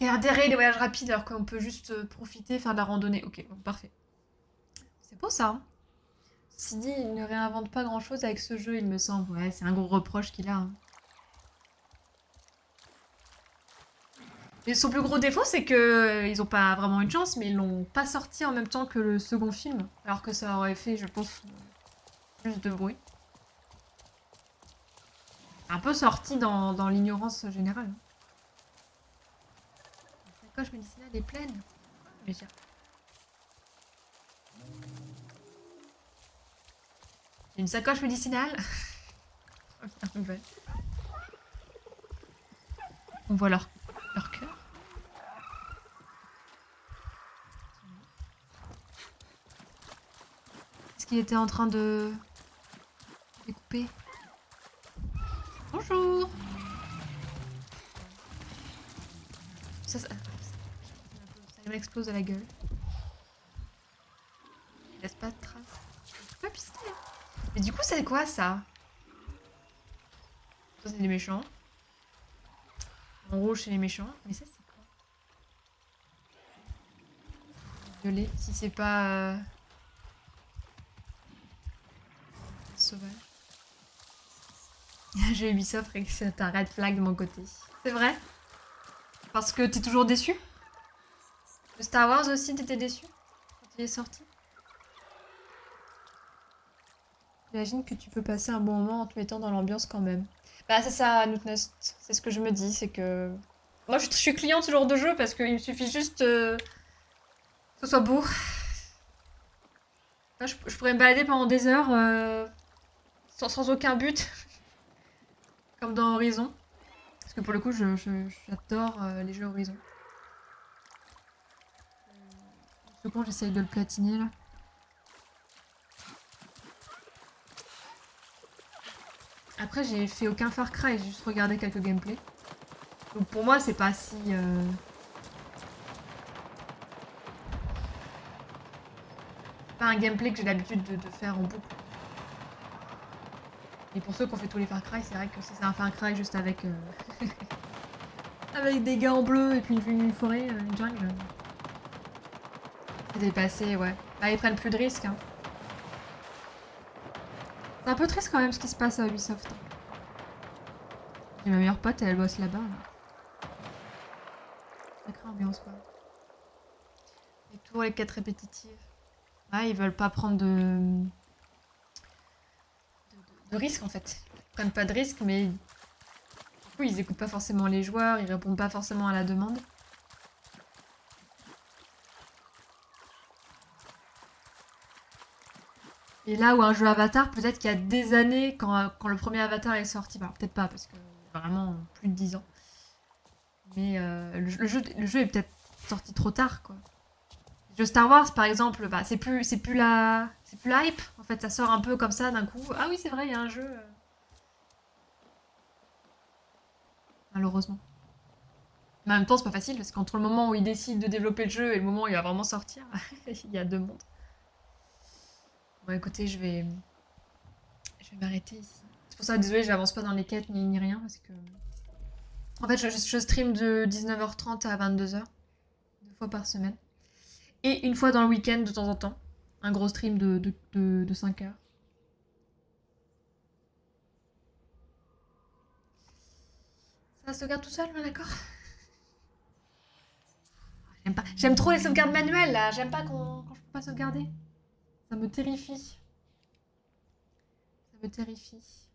Adhérer les voyages rapides alors qu'on peut juste profiter, faire de la randonnée. Ok, bon, parfait. C'est beau ça. Hein. Ceci dit, il ne réinvente pas grand chose avec ce jeu, il me semble. Ouais, c'est un gros reproche qu'il a. Hein. Et son plus gros défaut, c'est que ils ont pas vraiment une chance, mais ils l'ont pas sorti en même temps que le second film. Alors que ça aurait fait, je pense, plus de bruit. Un peu sorti dans l'ignorance générale. La sacoche médicinale est pleine. Je vais dire. J'ai une sacoche médicinale. On voit leur cœur. Est-ce qu'il était en train de découper? Bonjour. Ça m'explose à la gueule. Il laisse pas de traces. Je peux pas pister. Mais du coup, c'est quoi ça? Ça, c'est les méchants. En rouge, c'est les méchants. Mais ça, c'est quoi? Violet, si c'est pas... sauvage. J'ai Ubisoft et que c'est un red flag de mon côté. C'est vrai? Parce que t'es toujours déçu? De Star Wars aussi, t'étais déçu? Quand il est sorti? J'imagine que tu peux passer un bon moment en te mettant dans l'ambiance quand même. Bah c'est ça, Nootnest. C'est ce que je me dis, c'est que... Moi je suis cliente ce genre de jeu parce qu'il me suffit juste que ce soit beau. Là, je pourrais me balader pendant des heures sans aucun but. Comme dans Horizon. Parce que pour le coup, j'adore les jeux Horizon. Une seconde, j'essaye de le platiner là. Après, j'ai fait aucun Far Cry, j'ai juste regardé quelques gameplays. Donc pour moi, c'est pas si... pas un gameplay que j'ai l'habitude de faire en boucle. Et pour ceux qui ont fait tous les Far Cry, c'est vrai que si c'est un Far Cry juste avec... avec des gars en bleu et puis une forêt, une jungle... C'est dépassé, ouais. Là, ils prennent plus de risques. Hein. C'est un peu triste quand même ce qui se passe à Ubisoft. J'ai ma meilleure pote, elle bosse là-bas. Là. Sacrée ambiance, quoi. Et toujours les quêtes répétitives. Ouais, ils veulent pas prendre de risques, en fait. Ils prennent pas de risques, mais... Du coup, ils écoutent pas forcément les joueurs, ils répondent pas forcément à la demande. Et là où un jeu Avatar, peut-être qu'il y a des années, quand le premier Avatar est sorti, bah, peut-être pas, parce que vraiment plus de 10 ans. Mais le jeu est peut-être sorti trop tard, quoi. Le jeu Star Wars, par exemple, bah, c'est plus la hype. En fait, ça sort un peu comme ça d'un coup. Ah oui, c'est vrai, il y a un jeu. Malheureusement. Mais en même temps, c'est pas facile, parce qu'entre le moment où ils décident de développer le jeu et le moment où il va vraiment sortir, il y a 2 mondes. Bon, écoutez, je vais m'arrêter ici. C'est pour ça, désolé, j'avance pas dans les quêtes ni rien, parce que... En fait, je stream de 19h30 à 22h, 2 fois par semaine. Et une fois dans le week-end, de temps en temps. Un gros stream de 5 heures. Ça sauvegarde tout seul, d'accord? J'aime pas. J'aime trop les sauvegardes manuelles, là. J'aime pas quand je peux pas sauvegarder. Ça me terrifie. Ça me terrifie.